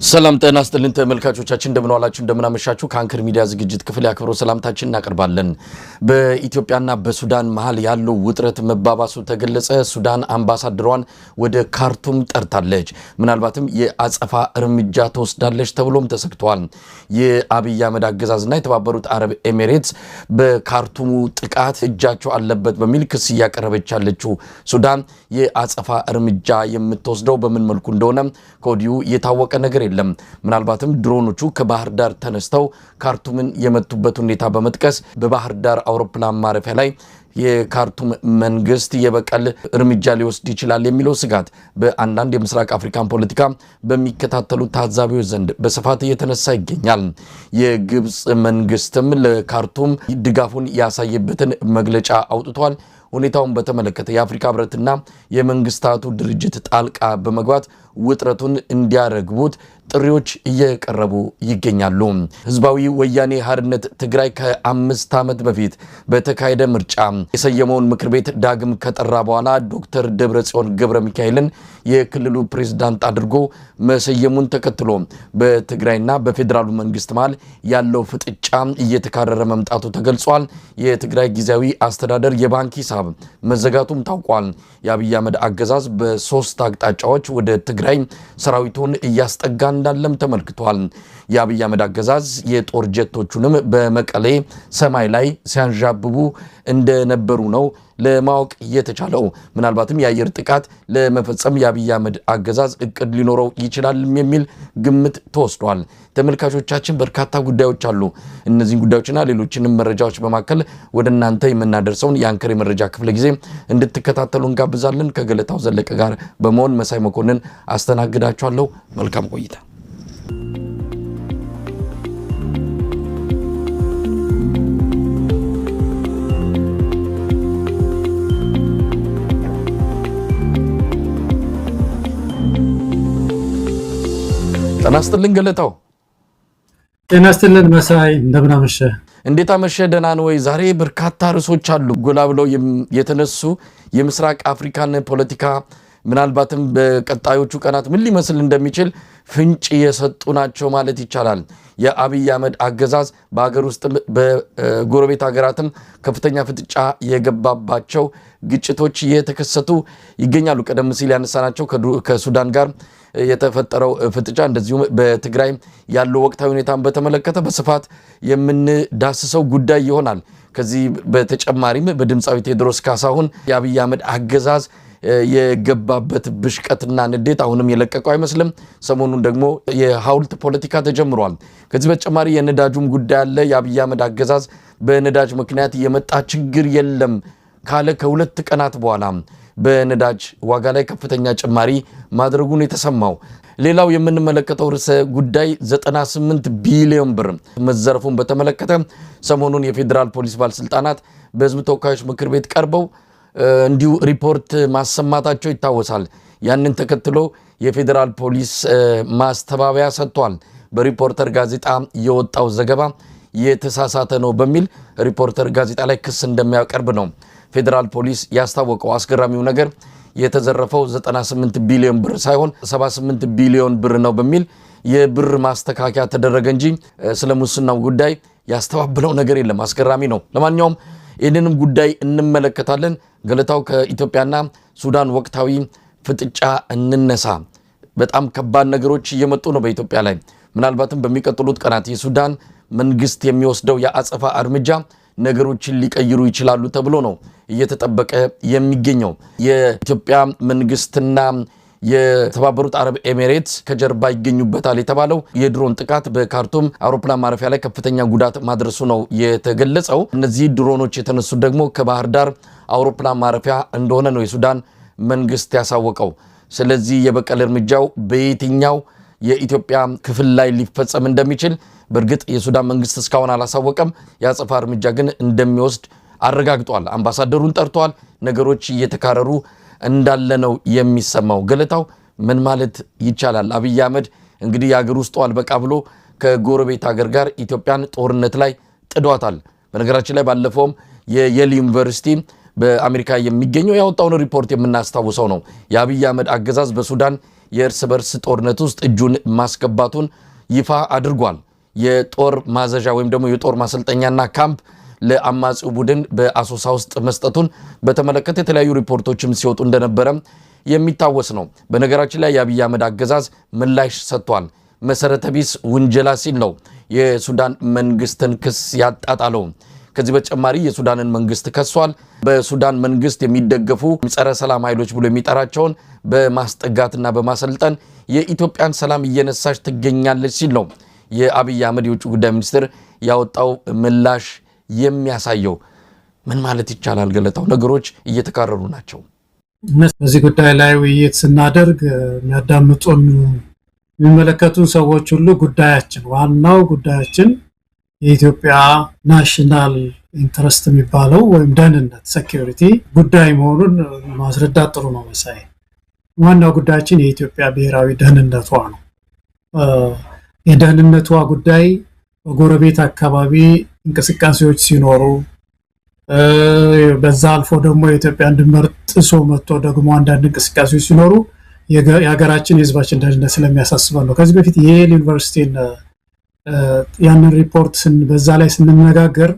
ሰላም ጤና ይስጥልን ተመልካቾቻችን እንደምን ዋላችሁ እንደምን አመሻችሁ ከአንከር ሚዲያ ዝግጅት ክፍል ያክብሮ ሰላምታችን እናቀርባለን። በኢትዮጵያና በሱዳን መሃል ያለው ውጥረት መባባሱ ተገለጸ። ሱዳን አምባሳደሯን ወደ ካርቱም ጠርታለች። ምናልባትም የአጸፋ እርምጃ ተወስዳለች ተብሎም ተሰግቷል። የአብይ አህመድ አገዛዝና የተባበሩት አረብ ኤሚሬትስ በካርቱሙ ጥቃት እጃቸው አለበት በሚል ክስ ያቀረበች ያለችው ሱዳን የአጸፋ እርምጃ የምትወስደው በምን መልኩ እንደሆነ ከወዲሁ የታወቀ ነገር የለም። ምናልባትም ድሮኖቹ ከባህር ዳር ተነስተው ካርቱምን የመቱበት ሁኔታ በመጥቀስ በባህር ዳር አውሮፕላን ማረፊያ ላይ የካርቱም መንግስት የበቀል እርምጃ ሊወስድ ይችላል የሚለው ስጋት በአንዳንድ የምስራቅ አፍሪካን ፖለቲካ በሚከታተሉ ታዛቢዎች ዘንድ በስፋት እየተነሳ ይገኛል። የግብጽ መንግስትም ለካርቱም ድጋፉን ያሳየበትን መግለጫ አውጥቷል። ሁኔታውን በተመለከተ የአፍሪካ ህብረትና የመንግስታቱ ድርጅት ጣልቃ በመግባት ውጥረቱን እንዲያረግቡት ጥሪዎች እየቀረቡ ይገኛሉ። ህዝባዊ ወያኔ ሓርነት ትግራይ ከ5 ዓመት በፊት በተካሄደ ምርጫ የሰየመውን ምክር ቤት ዳግም ከጠራ በኋላ ዶክተር ደብረጽዮን ገብረ ሚካኤልን የክልሉ ፕሬዝዳንት አድርጎ መሰየሙን ተከትሎ በትግራይና በፌዴራሉ መንግስት መሃል ያለው ፍጥጫ እየተካረረ መምጣቱ ተገልጿል። የትግራይ ጊዜያዊ አስተዳደር የባንክ ሂሳብ መዘጋቱም ታውቋል። የአብይ አህመድ አገዛዝ በ3 አቅጣጫዎች ወደ ትግራይ ሰራዊቱን እያስጠጋ እንዳለም ተመልክቷል። የአብይ አህመድ አገዛዝ የጦር ጀቶቹንም በመቀሌ ሰማይ ላይ ሲያንዣብቡ እንደነበሩ ነው ለማወቅ የተቻለው። ምናልባትም የአየር ጥቃት ለመፈጸም የአብይ አህመድ አገዛዝ እቅድ ሊኖረው ይችላል የሚል ግምት ተወስዷል። ተመልካቾቻችን በርካታ ጉዳዮች አሉ። እነዚህን ጉዳዮችና ሌሎችንም መረጃዎች በማከል ወደ እናንተ የምናደርሰውን የአንከር የመረጃ ክፍለ ጊዜ እንድትከታተሉ እንጋብዛለን። ከገለታው ዘለቀ ጋር በመሆን መሳይ መኮንን አስተናግዳችኋለሁ። መልካም ቆይታ። ጤና ይስጥልን ገለታው። ጤና ይስጥልን መሳይ፣ እንደምን አመሸ? እንዴት አመሸ? ደህና ነው ወይ? ዛሬ በርካታ ርዕሶች አሉ ጎላ ብለው የተነሱ የምስራቅ አፍሪካን ፖለቲካ ምናልባትም በቀጣዮቹ ቀናት ምን ሊመስል እንደሚችል ፍንጭ የሰጡ ናቸው ማለት ይቻላል። የአብይ አህመድ አገዛዝ በሀገር ውስጥ በጎረቤት ሀገራትም ከፍተኛ ፍጥጫ የገባባቸው ግጭቶች እየተከሰቱ ይገኛሉ። ቀደም ሲል ያነሳናቸው ከሱዳን ጋር የተፈጠረው ፍጥጫ፣ እንደዚሁም በትግራይ ያለው ወቅታዊ ሁኔታን በተመለከተ በስፋት የምንዳስሰው ጉዳይ ይሆናል። ከዚህ በተጨማሪም በድምፃዊ ቴዎድሮስ ካሳሁን የአብይ አህመድ አገዛዝ የገባበት ብሽቀትና ንዴት አሁንም የለቀቀው አይመስልም። ሰሞኑን ደግሞ የሐውልት ፖለቲካ ተጀምሯል። ከዚህ በተጨማሪ የነዳጁም ጉዳይ አለ። የአብይ አህመድ አገዛዝ በነዳጅ ምክንያት የመጣ ችግር የለም ካለ ከ2 ቀናት በኋላ በነዳጅ ዋጋ ላይ ከፍተኛ ጭማሪ ማድረጉን የተሰማው። ሌላው የምንመለከተው ርዕሰ ጉዳይ 98 ቢሊዮን ብር መዘረፉን በተመለከተ ሰሞኑን የፌዴራል ፖሊስ ባለስልጣናት በህዝብ ተወካዮች ምክር ቤት ቀርበው እንዲሁ ሪፖርት ማሰማታቸው ይታወሳል። ያንን ተከትሎ የፌዴራል ፖሊስ ማስተባበያ ሰጥቷል። በሪፖርተር ጋዜጣ የወጣው ዘገባ የተሳሳተ ነው በሚል ሪፖርተር ጋዜጣ ላይ ክስ እንደሚያቀርብ ነው ፌዴራል ፖሊስ ያስታወቀው። አስገራሚው ነገር የተዘረፈው 98 ቢሊዮን ብር ሳይሆን 78 ቢሊዮን ብር ነው በሚል የብር ማስተካከያ ተደረገ እንጂ ስለ ሙስናው ጉዳይ ያስተባበለው ነገር የለም። አስገራሚ ነው። ለማንኛውም ይህንንም ጉዳይ እንመለከታለን። ገለታው ከኢትዮጵያና ሱዳን ወቅታዊ ፍጥጫ እንነሳ። በጣም ከባድ ነገሮች እየመጡ ነው በኢትዮጵያ ላይ። ምናልባትም በሚቀጥሉት ቀናት የሱዳን መንግስት የሚወስደው የአጸፋ እርምጃ ነገሮችን ሊቀይሩ ይችላሉ ተብሎ ነው እየተጠበቀ የሚገኘው። የኢትዮጵያ መንግስትና የተባበሩት አረብ ኤሚሬትስ ከጀርባ ይገኙበታል የተባለው የድሮን ጥቃት በካርቱም አውሮፕላን ማረፊያ ላይ ከፍተኛ ጉዳት ማድረሱ ነው የተገለጸው። እነዚህ ድሮኖች የተነሱት ደግሞ ከባህር ዳር አውሮፕላን ማረፊያ እንደሆነ ነው የሱዳን መንግስት ያሳወቀው። ስለዚህ የበቀል እርምጃው በየትኛው የኢትዮጵያ ክፍል ላይ ሊፈጸም እንደሚችል በእርግጥ የሱዳን መንግስት እስካሁን አላሳወቀም። የአጸፋ እርምጃ ግን እንደሚወስድ አረጋግጧል። አምባሳደሩን ጠርቷል። ነገሮች እየተካረሩ እንዳለ ነው የሚሰማው። ገለታው ምን ማለት ይቻላል? አብይ አህመድ እንግዲህ የሀገር ውስጥ አልበቃ ብሎ ከጎረቤት ሀገር ጋር ኢትዮጵያን ጦርነት ላይ ጥዷታል። በነገራችን ላይ ባለፈውም የየል ዩኒቨርሲቲ በአሜሪካ የሚገኘው ያወጣውን ሪፖርት የምናስታውሰው ነው። የአብይ አህመድ አገዛዝ በሱዳን የእርስ በርስ ጦርነት ውስጥ እጁን ማስገባቱን ይፋ አድርጓል። የጦር ማዘዣ ወይም ደግሞ የጦር ማሰልጠኛና ካምፕ ለአማጺው ቡድን በአሶሳ ውስጥ መስጠቱን በተመለከተ የተለያዩ ሪፖርቶችም ሲወጡ እንደነበረ የሚታወስ ነው። በነገራችን ላይ የአብይ አህመድ አገዛዝ ምላሽ ሰጥቷል። መሰረተ ቢስ ውንጀላ ሲል ነው የሱዳን መንግስትን ክስ ያጣጣለው። ከዚህ በተጨማሪ የሱዳንን መንግስት ከሷል። በሱዳን መንግስት የሚደገፉ ጸረ ሰላም ኃይሎች ብሎ የሚጠራቸውን በማስጠጋትና በማሰልጠን የኢትዮጵያን ሰላም እየነሳች ትገኛለች ሲል ነው የአብይ አህመድ የውጭ ጉዳይ ሚኒስትር ያወጣው ምላሽ የሚያሳየው። ምን ማለት ይቻላል ገለታው? ነገሮች እየተካረሩ ናቸው። በዚህ ጉዳይ ላይ ውይይት ስናደርግ የሚያዳምጡን የሚመለከቱን ሰዎች ሁሉ ዋናው ጉዳያችን የኢትዮጵያ ናሽናል ኢንተረስት የሚባለው ወይም ደህንነት ሴኩሪቲ ጉዳይ መሆኑን ማስረዳት ጥሩ ነው መሳይ። ዋናው ጉዳያችን የኢትዮጵያ ብሔራዊ ደህንነቷ ነው። የደህንነቷ ጉዳይ በጎረቤት አካባቢ እንቅስቃሴዎች ሲኖሩ በዛ አልፎ ደግሞ የኢትዮጵያን ድንበር ጥሶ መጥቶ ደግሞ አንዳንድ እንቅስቃሴዎች ሲኖሩ የሀገራችን የህዝባችን ደህንነት ስለሚያሳስበን ነው። ከዚህ በፊት የየል ዩኒቨርሲቲን ያንን ሪፖርት በዛ ላይ ስንነጋገር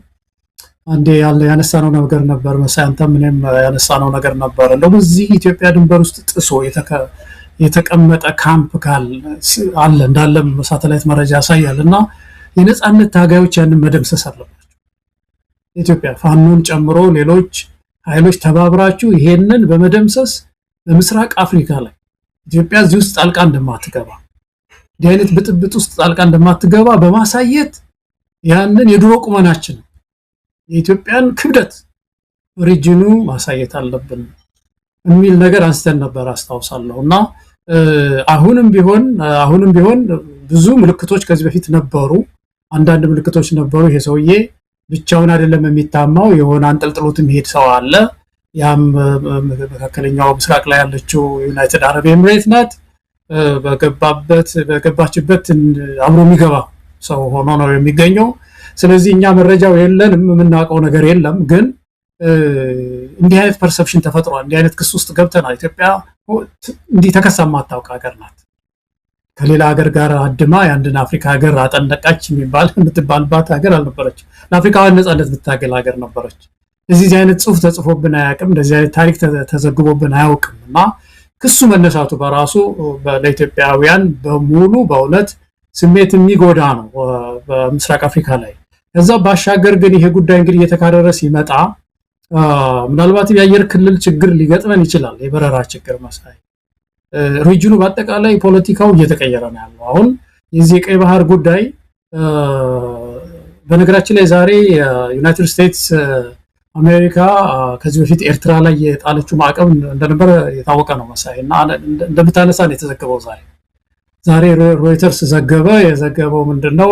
አንዴ ያነሳነው ነገር ነበር መሳይ፣ አንተም እኔም ያነሳነው ነገር ነበር። እንደው በዚህ ኢትዮጵያ ድንበር ውስጥ ጥሶ የተቀመጠ ካምፕ አለ እንዳለም ሳተላይት መረጃ ያሳያል። እና የነጻነት ታጋዮች ያንን መደምሰስ አለባቸው። ኢትዮጵያ ፋኖን ጨምሮ ሌሎች ኃይሎች ተባብራችሁ ይሄንን በመደምሰስ በምስራቅ አፍሪካ ላይ ኢትዮጵያ እዚህ ውስጥ ጣልቃ እንደማትገባ እንዲህ አይነት ብጥብጥ ውስጥ ጣልቃ እንደማትገባ በማሳየት ያንን የድሮ ቁመናችን የኢትዮጵያን ክብደት ሪጅኑ ማሳየት አለብን የሚል ነገር አንስተን ነበር አስታውሳለሁ። እና አሁንም ቢሆን ብዙ ምልክቶች ከዚህ በፊት ነበሩ። አንዳንድ ምልክቶች ነበሩ። ይሄ ሰውዬ ብቻውን አይደለም የሚታማው፣ የሆነ አንጠልጥሎት የሚሄድ ሰው አለ። ያም መካከለኛው ምስራቅ ላይ ያለችው ዩናይትድ አረብ ኤምሬት ናት። በገባችበት አብሮ የሚገባ ሰው ሆኖ ነው የሚገኘው። ስለዚህ እኛ መረጃው የለንም፣ የምናውቀው ነገር የለም። ግን እንዲህ አይነት ፐርሰፕሽን ተፈጥሯል። እንዲህ አይነት ክስ ውስጥ ገብተናል። ኢትዮጵያ እንዲህ ተከሳ ማታውቅ ሀገር ናት። ከሌላ ሀገር ጋር አድማ የአንድን አፍሪካ ሀገር አጠነቃች የምትባልባት ሀገር አልነበረች። ለአፍሪካውያን ነጻነት ብታገል ሀገር ነበረች። እዚህ አይነት ጽሁፍ ተጽፎብን አያውቅም። እንደዚህ አይነት ታሪክ ተዘግቦብን አያውቅም። እና ክሱ መነሳቱ በራሱ ለኢትዮጵያውያን በሙሉ በእውነት ስሜት የሚጎዳ ነው በምስራቅ አፍሪካ ላይ። ከዛ ባሻገር ግን ይሄ ጉዳይ እንግዲህ እየተካረረ ሲመጣ ምናልባት የአየር ክልል ችግር ሊገጥመን ይችላል። የበረራ ችግር መሳይ ሪጅኑ በአጠቃላይ ፖለቲካው እየተቀየረ ነው ያለው። አሁን የዚህ የቀይ ባህር ጉዳይ በነገራችን ላይ ዛሬ ዩናይትድ ስቴትስ አሜሪካ ከዚህ በፊት ኤርትራ ላይ የጣለችው ማዕቀብ እንደነበረ የታወቀ ነው መሳይ። እና እንደምታነሳ ነው የተዘገበው ዛሬ ሮይተርስ የዘገበው ምንድነው?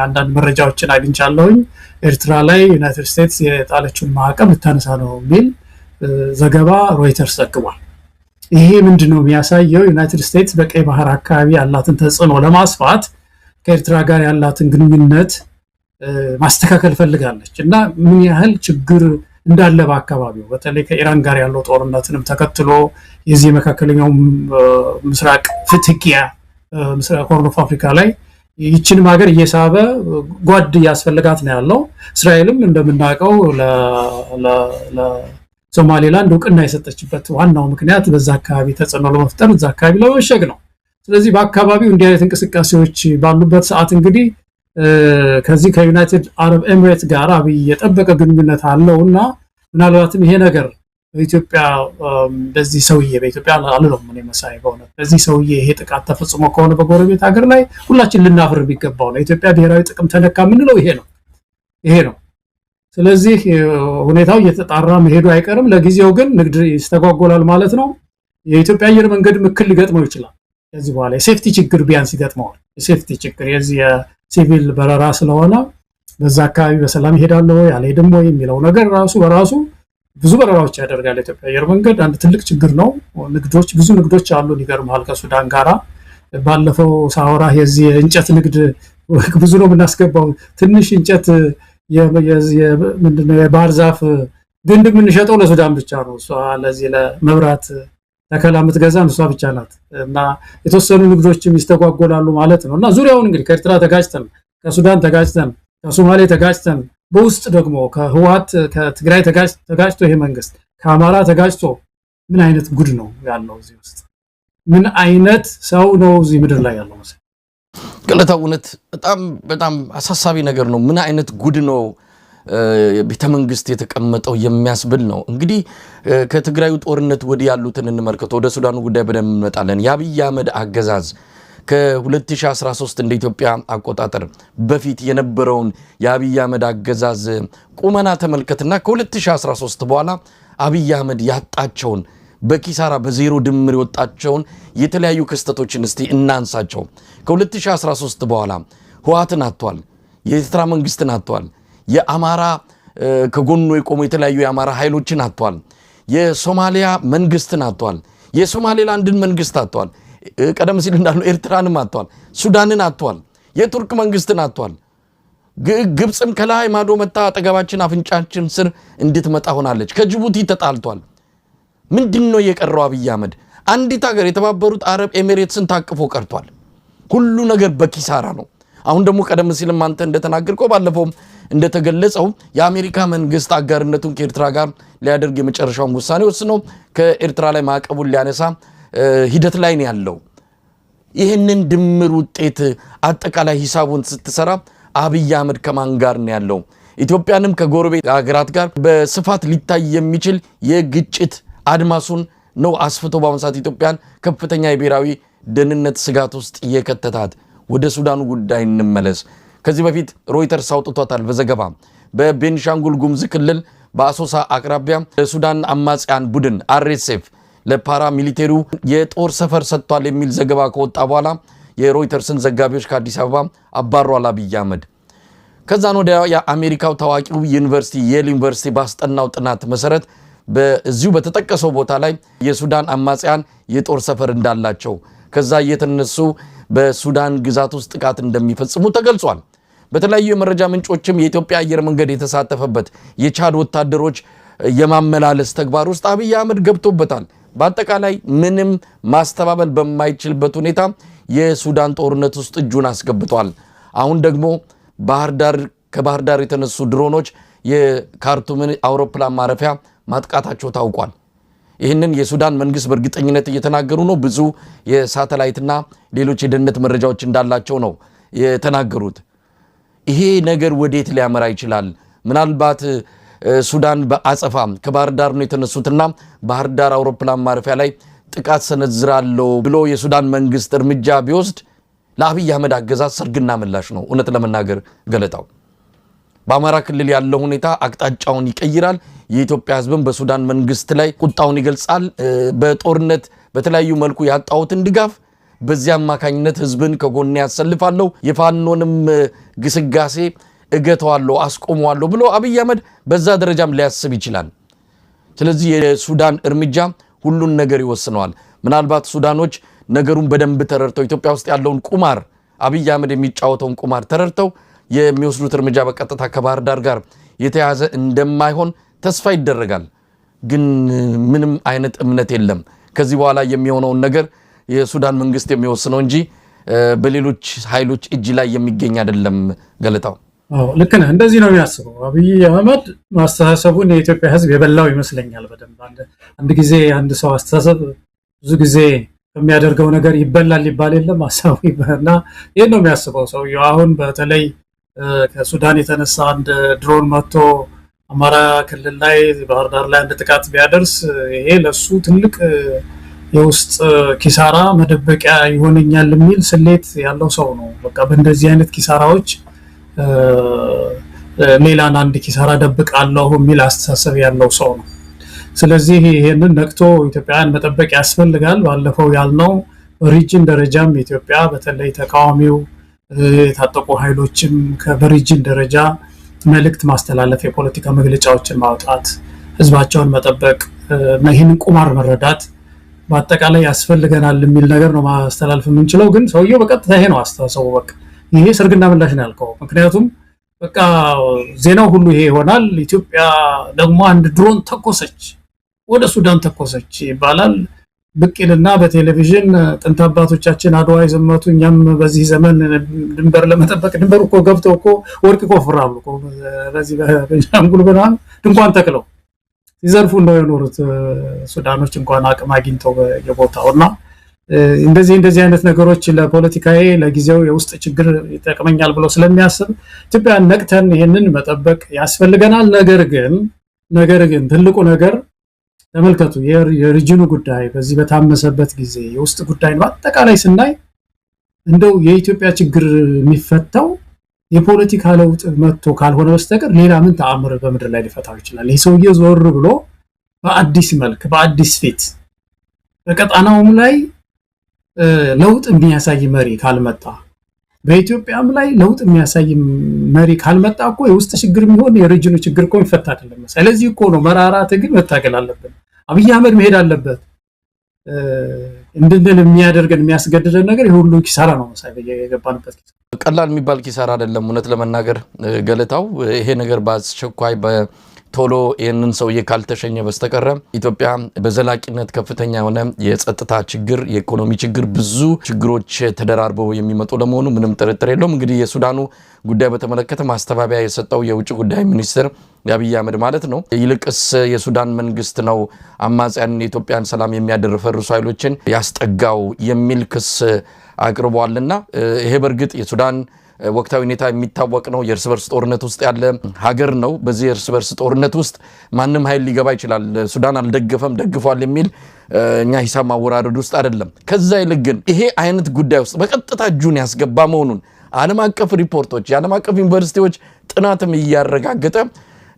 አንዳንድ መረጃዎችን አግኝቻለሁኝ። ኤርትራ ላይ ዩናይትድ ስቴትስ የጣለችውን ማዕቀብ ልታነሳ ነው የሚል ዘገባ ሮይተርስ ዘግቧል። ይሄ ምንድነው የሚያሳየው? ዩናይትድ ስቴትስ በቀይ ባህር አካባቢ ያላትን ተጽዕኖ ለማስፋት ከኤርትራ ጋር ያላትን ግንኙነት ማስተካከል ፈልጋለች እና ምን ያህል ችግር እንዳለ በአካባቢው በተለይ ከኢራን ጋር ያለው ጦርነትንም ተከትሎ የዚህ መካከለኛው ምስራቅ ፍትኪያ ምስራቅ ሆርን ኦፍ አፍሪካ ላይ ይችንም ሀገር እየሳበ ጓድ ያስፈልጋት ነው ያለው። እስራኤልም እንደምናውቀው ለሶማሌላንድ እውቅና የሰጠችበት ዋናው ምክንያት በዛ አካባቢ ተጽዕኖ ለመፍጠር እዛ አካባቢ ለመሸግ ነው። ስለዚህ በአካባቢው እንዲህ አይነት እንቅስቃሴዎች ባሉበት ሰዓት እንግዲህ ከዚህ ከዩናይትድ አረብ ኤምሬት ጋር አብይ የጠበቀ ግንኙነት አለውና ምናልባትም ይሄ ነገር በኢትዮጵያ በዚህ ሰውዬ በኢትዮጵያ አልለም ምን መሳይ በእውነት በዚህ ሰውዬ ይሄ ጥቃት ተፈጽሞ ከሆነ በጎረቤት ሀገር ላይ ሁላችን ልናፍር ቢገባው ነው። ኢትዮጵያ ብሔራዊ ጥቅም ተነካ ምንለው ይሄ ነው። ስለዚህ ሁኔታው እየተጣራ መሄዱ አይቀርም። ለጊዜው ግን ንግድ ይስተጓጎላል ማለት ነው። የኢትዮጵያ አየር መንገድ ምክል ሊገጥመው ይችላል። ከዚህ በኋላ የሴፍቲ ችግር ቢያንስ ይገጥመዋል። የሴፍቲ ችግር የዚህ ሲቪል በረራ ስለሆነ በዛ አካባቢ በሰላም ይሄዳል ወይ አልሄድም ወይ የሚለው ነገር በራሱ ብዙ በረራዎች ያደርጋል ኢትዮጵያ አየር መንገድ። አንድ ትልቅ ችግር ነው። ብዙ ንግዶች አሉ። ይገርማል ከሱዳን ጋራ ባለፈው ሳወራ የዚህ የእንጨት ንግድ ብዙ ነው የምናስገባው። ትንሽ እንጨት ምንድነው የባህር ዛፍ ግንድ የምንሸጠው ለሱዳን ብቻ ነው። ለዚህ ለመብራት ተከላ የምትገዛን እሷ ብቻ ናት እና የተወሰኑ ንግዶችም ይስተጓጎላሉ ማለት ነው። እና ዙሪያውን እንግዲህ ከኤርትራ ተጋጭተን ከሱዳን ተጋጭተን ከሶማሌ ተጋጭተን በውስጥ ደግሞ ከህወሓት ከትግራይ ተጋጭቶ ይሄ መንግስት ከአማራ ተጋጭቶ ምን አይነት ጉድ ነው ያለው እዚህ ውስጥ? ምን አይነት ሰው ነው እዚህ ምድር ላይ ያለው? መሰለኝ ገለታው እውነት በጣም አሳሳቢ ነገር ነው። ምን አይነት ጉድ ነው ቤተ መንግስት የተቀመጠው የሚያስብል ነው። እንግዲህ ከትግራዩ ጦርነት ወዲህ ያሉትን እንመልከተው። ወደ ሱዳኑ ጉዳይ በደንብ እንመጣለን። የአብይ አህመድ አገዛዝ ከ2013 እንደ ኢትዮጵያ አቆጣጠር በፊት የነበረውን የአብይ አህመድ አገዛዝ ቁመና ተመልከትና ከ2013 በኋላ አብይ አህመድ ያጣቸውን በኪሳራ በዜሮ ድምር የወጣቸውን የተለያዩ ክስተቶችን እስቲ እናንሳቸው። ከ2013 በኋላ ህወሓትን አጥቷል። የኤርትራ መንግስትን አጥቷል። የአማራ ከጎኑ የቆሙ የተለያዩ የአማራ ኃይሎችን አጥቷል። የሶማሊያ መንግስትን አጥቷል። የሶማሌላንድን መንግስት አጥቷል። ቀደም ሲል እንዳሉ ኤርትራንም አጥቷል። ሱዳንን አጥቷል። የቱርክ መንግስትን አጥቷል። ግብፅም ከላይ ማዶ መጣ አጠገባችን አፍንጫችን ስር እንድትመጣ ሆናለች። ከጅቡቲ ተጣልቷል። ምንድነው የቀረው? አብይ አህመድ አንዲት ሀገር የተባበሩት አረብ ኤሚሬትስን ታቅፎ ቀርቷል። ሁሉ ነገር በኪሳራ ነው። አሁን ደግሞ ቀደም ሲልም አንተ እንደተናገርከው ባለፈውም እንደተገለጸው የአሜሪካ መንግስት አጋርነቱን ከኤርትራ ጋር ሊያደርግ የመጨረሻውን ውሳኔ ወስኖ ከኤርትራ ላይ ማዕቀቡን ሊያነሳ ሂደት ላይ ነው ያለው። ይህንን ድምር ውጤት አጠቃላይ ሂሳቡን ስትሰራ አብይ አህመድ ከማን ጋር ነው ያለው? ኢትዮጵያንም ከጎረቤት ሀገራት ጋር በስፋት ሊታይ የሚችል የግጭት አድማሱን ነው አስፍቶ በአሁኑ ሰዓት ኢትዮጵያን ከፍተኛ የብሔራዊ ደህንነት ስጋት ውስጥ የከተታት። ወደ ሱዳኑ ጉዳይ እንመለስ። ከዚህ በፊት ሮይተርስ አውጥቷታል በዘገባ በቤኒሻንጉል ጉሙዝ ክልል በአሶሳ አቅራቢያ ለሱዳን አማጽያን ቡድን አርኤስኤፍ ለፓራ ሚሊቴሪው የጦር ሰፈር ሰጥቷል የሚል ዘገባ ከወጣ በኋላ የሮይተርስን ዘጋቢዎች ከአዲስ አበባ አባሯል አብይ አህመድ። ከዛን ወዲያ የአሜሪካው ታዋቂው ዩኒቨርሲቲ የል ዩኒቨርሲቲ ባስጠናው ጥናት መሰረት በዚሁ በተጠቀሰው ቦታ ላይ የሱዳን አማጽያን የጦር ሰፈር እንዳላቸው ከዛ እየተነሱ በሱዳን ግዛት ውስጥ ጥቃት እንደሚፈጽሙ ተገልጿል። በተለያዩ የመረጃ ምንጮችም የኢትዮጵያ አየር መንገድ የተሳተፈበት የቻድ ወታደሮች የማመላለስ ተግባር ውስጥ አብይ አህመድ ገብቶበታል። በአጠቃላይ ምንም ማስተባበል በማይችልበት ሁኔታ የሱዳን ጦርነት ውስጥ እጁን አስገብቷል። አሁን ደግሞ ከባህር ዳር የተነሱ ድሮኖች የካርቱምን አውሮፕላን ማረፊያ ማጥቃታቸው ታውቋል። ይህንን የሱዳን መንግስት በእርግጠኝነት እየተናገሩ ነው። ብዙ የሳተላይትና ሌሎች የደህንነት መረጃዎች እንዳላቸው ነው የተናገሩት። ይሄ ነገር ወዴት ሊያመራ ይችላል? ምናልባት ሱዳን በአጸፋ ከባህር ዳር ነው የተነሱትና ባህር ዳር አውሮፕላን ማረፊያ ላይ ጥቃት ሰነዝራለሁ ብሎ የሱዳን መንግስት እርምጃ ቢወስድ ለአብይ አህመድ አገዛዝ ሰርግና ምላሽ ነው። እውነት ለመናገር ገለታው በአማራ ክልል ያለው ሁኔታ አቅጣጫውን ይቀይራል። የኢትዮጵያ ህዝብም በሱዳን መንግስት ላይ ቁጣውን ይገልጻል። በጦርነት በተለያዩ መልኩ ያጣውትን ድጋፍ በዚያ አማካኝነት ህዝብን ከጎን ያሰልፋለሁ፣ የፋኖንም ግስጋሴ እገተዋለሁ፣ አስቆመዋለሁ ብሎ አብይ አህመድ በዛ ደረጃም ሊያስብ ይችላል። ስለዚህ የሱዳን እርምጃ ሁሉን ነገር ይወስነዋል። ምናልባት ሱዳኖች ነገሩን በደንብ ተረድተው ኢትዮጵያ ውስጥ ያለውን ቁማር አብይ አህመድ የሚጫወተውን ቁማር ተረድተው የሚወስዱት እርምጃ በቀጥታ ከባህር ዳር ጋር የተያዘ እንደማይሆን ተስፋ ይደረጋል። ግን ምንም አይነት እምነት የለም። ከዚህ በኋላ የሚሆነውን ነገር የሱዳን መንግስት የሚወስነው እንጂ በሌሎች ኃይሎች እጅ ላይ የሚገኝ አይደለም። ገለታው ልክ ነህ። እንደዚህ ነው የሚያስበው አብይ አህመድ። ማስተሳሰቡን የኢትዮጵያ ህዝብ የበላው ይመስለኛል በደንብ። አንድ ጊዜ አንድ ሰው አስተሳሰብ ብዙ ጊዜ የሚያደርገው ነገር ይበላል ይባል የለም ሐሳቡ እና ይሄን ነው የሚያስበው ሰውየው። አሁን በተለይ ከሱዳን የተነሳ አንድ ድሮን መጥቶ አማራ ክልል ላይ ባህር ዳር ላይ አንድ ጥቃት ቢያደርስ ይሄ ለሱ ትልቅ የውስጥ ኪሳራ መደበቂያ ይሆነኛል የሚል ስሌት ያለው ሰው ነው። በቃ በእንደዚህ አይነት ኪሳራዎች ሌላን አንድ ኪሳራ ደብቃለሁ የሚል አስተሳሰብ ያለው ሰው ነው። ስለዚህ ይሄንን ነቅቶ ኢትዮጵያን መጠበቅ ያስፈልጋል። ባለፈው ያልነው በሪጅን ደረጃም ኢትዮጵያ በተለይ ተቃዋሚው የታጠቁ ኃይሎችም በሪጅን ደረጃ መልእክት ማስተላለፍ፣ የፖለቲካ መግለጫዎችን ማውጣት፣ ህዝባቸውን መጠበቅ እና ይህንን ቁማር መረዳት በአጠቃላይ ያስፈልገናል የሚል ነገር ነው ማስተላለፍ የምንችለው። ግን ሰውየው በቀጥታ ይሄ ነው አስተሳሰቡ። በቃ ይሄ ሰርግና ምላሽ ነው ያልከው። ምክንያቱም በቃ ዜናው ሁሉ ይሄ ይሆናል። ኢትዮጵያ ደግሞ አንድ ድሮን ተኮሰች፣ ወደ ሱዳን ተኮሰች ይባላል። ብቅልና በቴሌቪዥን ጥንት አባቶቻችን አድዋ የዘመቱ እኛም በዚህ ዘመን ድንበር ለመጠበቅ ድንበር እኮ ገብተው እኮ ወርቅ ቆፍራሉ እኮ በዚህ በቤንሻንጉል ምናምን ድንኳን ተክለው ሲዘርፉ ነው የኖሩት ሱዳኖች እንኳን አቅም አግኝተው የቦታውና እንደዚህ አይነት ነገሮች ለፖለቲካዬ ለጊዜው የውስጥ ችግር ይጠቅመኛል ብሎ ስለሚያስብ ኢትዮጵያ ነቅተን ይሄንን መጠበቅ ያስፈልገናል። ነገር ግን ትልቁ ነገር ተመልከቱ የሪጅኑ ጉዳይ በዚህ በታመሰበት ጊዜ የውስጥ ጉዳይ በአጠቃላይ ስናይ እንደው የኢትዮጵያ ችግር የሚፈታው የፖለቲካ ለውጥ መጥቶ ካልሆነ በስተቀር ሌላ ምን ተአምር በመድር ላይ ሊፈታው ይችላል? ይሄ ሰውዬ ዞር ብሎ በአዲስ መልክ በአዲስ ፊት በቀጣናውም ላይ ለውጥ የሚያሳይ መሪ ካልመጣ በኢትዮጵያም ላይ ለውጥ የሚያሳይ መሪ ካልመጣ እኮ የውስጥ ችግር የሚሆን የሪጅኑ ችግር እኮ ይፈታ አይደለም። ስለዚህ እኮ ነው መራራ ትግል መታገል አለብን። አብይ አህመድ መሄድ አለበት እንድንል የሚያደርገን የሚያስገድደን ነገር ሁሉ ኪሳራ ነው። የገባንበት ቀላል የሚባል ኪሳራ አይደለም። እውነት ለመናገር ገለታው ይሄ ነገር በአስቸኳይ ቶሎ ይህንን ሰውዬ ካልተሸኘ በስተቀረ ኢትዮጵያ በዘላቂነት ከፍተኛ የሆነ የጸጥታ ችግር፣ የኢኮኖሚ ችግር፣ ብዙ ችግሮች ተደራርበው የሚመጡ ለመሆኑ ምንም ጥርጥር የለውም። እንግዲህ የሱዳኑ ጉዳይ በተመለከተ ማስተባበያ የሰጠው የውጭ ጉዳይ ሚኒስትር አብይ አህመድ ማለት ነው ይልቅስ የሱዳን መንግስት ነው አማጽያን የኢትዮጵያን ሰላም የሚያደርፈርሱ ኃይሎችን ያስጠጋው የሚል ክስ አቅርቧልና ይሄ በርግጥ የሱዳን ወቅታዊ ሁኔታ የሚታወቅ ነው። የእርስ በርስ ጦርነት ውስጥ ያለ ሀገር ነው። በዚህ የእርስ በርስ ጦርነት ውስጥ ማንም ኃይል ሊገባ ይችላል። ሱዳን አልደገፈም ደግፏል የሚል እኛ ሂሳብ ማወራረድ ውስጥ አይደለም። ከዛ ይልቅ ግን ይሄ አይነት ጉዳይ ውስጥ በቀጥታ እጁን ያስገባ መሆኑን ዓለም አቀፍ ሪፖርቶች የዓለም አቀፍ ዩኒቨርሲቲዎች ጥናትም እያረጋገጠ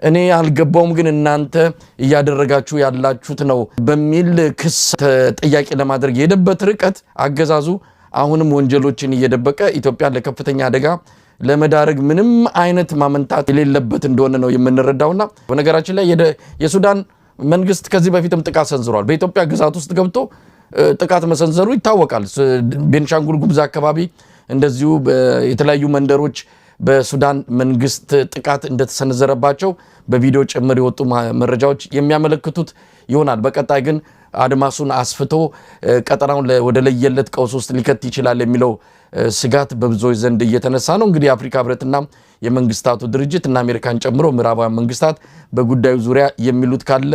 እኔ አልገባውም ግን እናንተ እያደረጋችሁ ያላችሁት ነው በሚል ክስ ተጠያቂ ለማድረግ የሄደበት ርቀት አገዛዙ አሁንም ወንጀሎችን እየደበቀ ኢትዮጵያን ለከፍተኛ አደጋ ለመዳረግ ምንም አይነት ማመንታት የሌለበት እንደሆነ ነው የምንረዳውና በነገራችን ላይ የሱዳን መንግስት ከዚህ በፊትም ጥቃት ሰንዝሯል። በኢትዮጵያ ግዛት ውስጥ ገብቶ ጥቃት መሰንዘሩ ይታወቃል። ቤንሻንጉል ጉሙዝ አካባቢ እንደዚሁ የተለያዩ መንደሮች በሱዳን መንግስት ጥቃት እንደተሰነዘረባቸው በቪዲዮ ጭምር የወጡ መረጃዎች የሚያመለክቱት ይሆናል። በቀጣይ ግን አድማሱን አስፍቶ ቀጠናውን ወደ ለየለት ቀውስ ውስጥ ሊከት ይችላል የሚለው ስጋት በብዙዎች ዘንድ እየተነሳ ነው። እንግዲህ የአፍሪካ ህብረትና የመንግስታቱ ድርጅት እና አሜሪካን ጨምሮ ምዕራባውያን መንግስታት በጉዳዩ ዙሪያ የሚሉት ካለ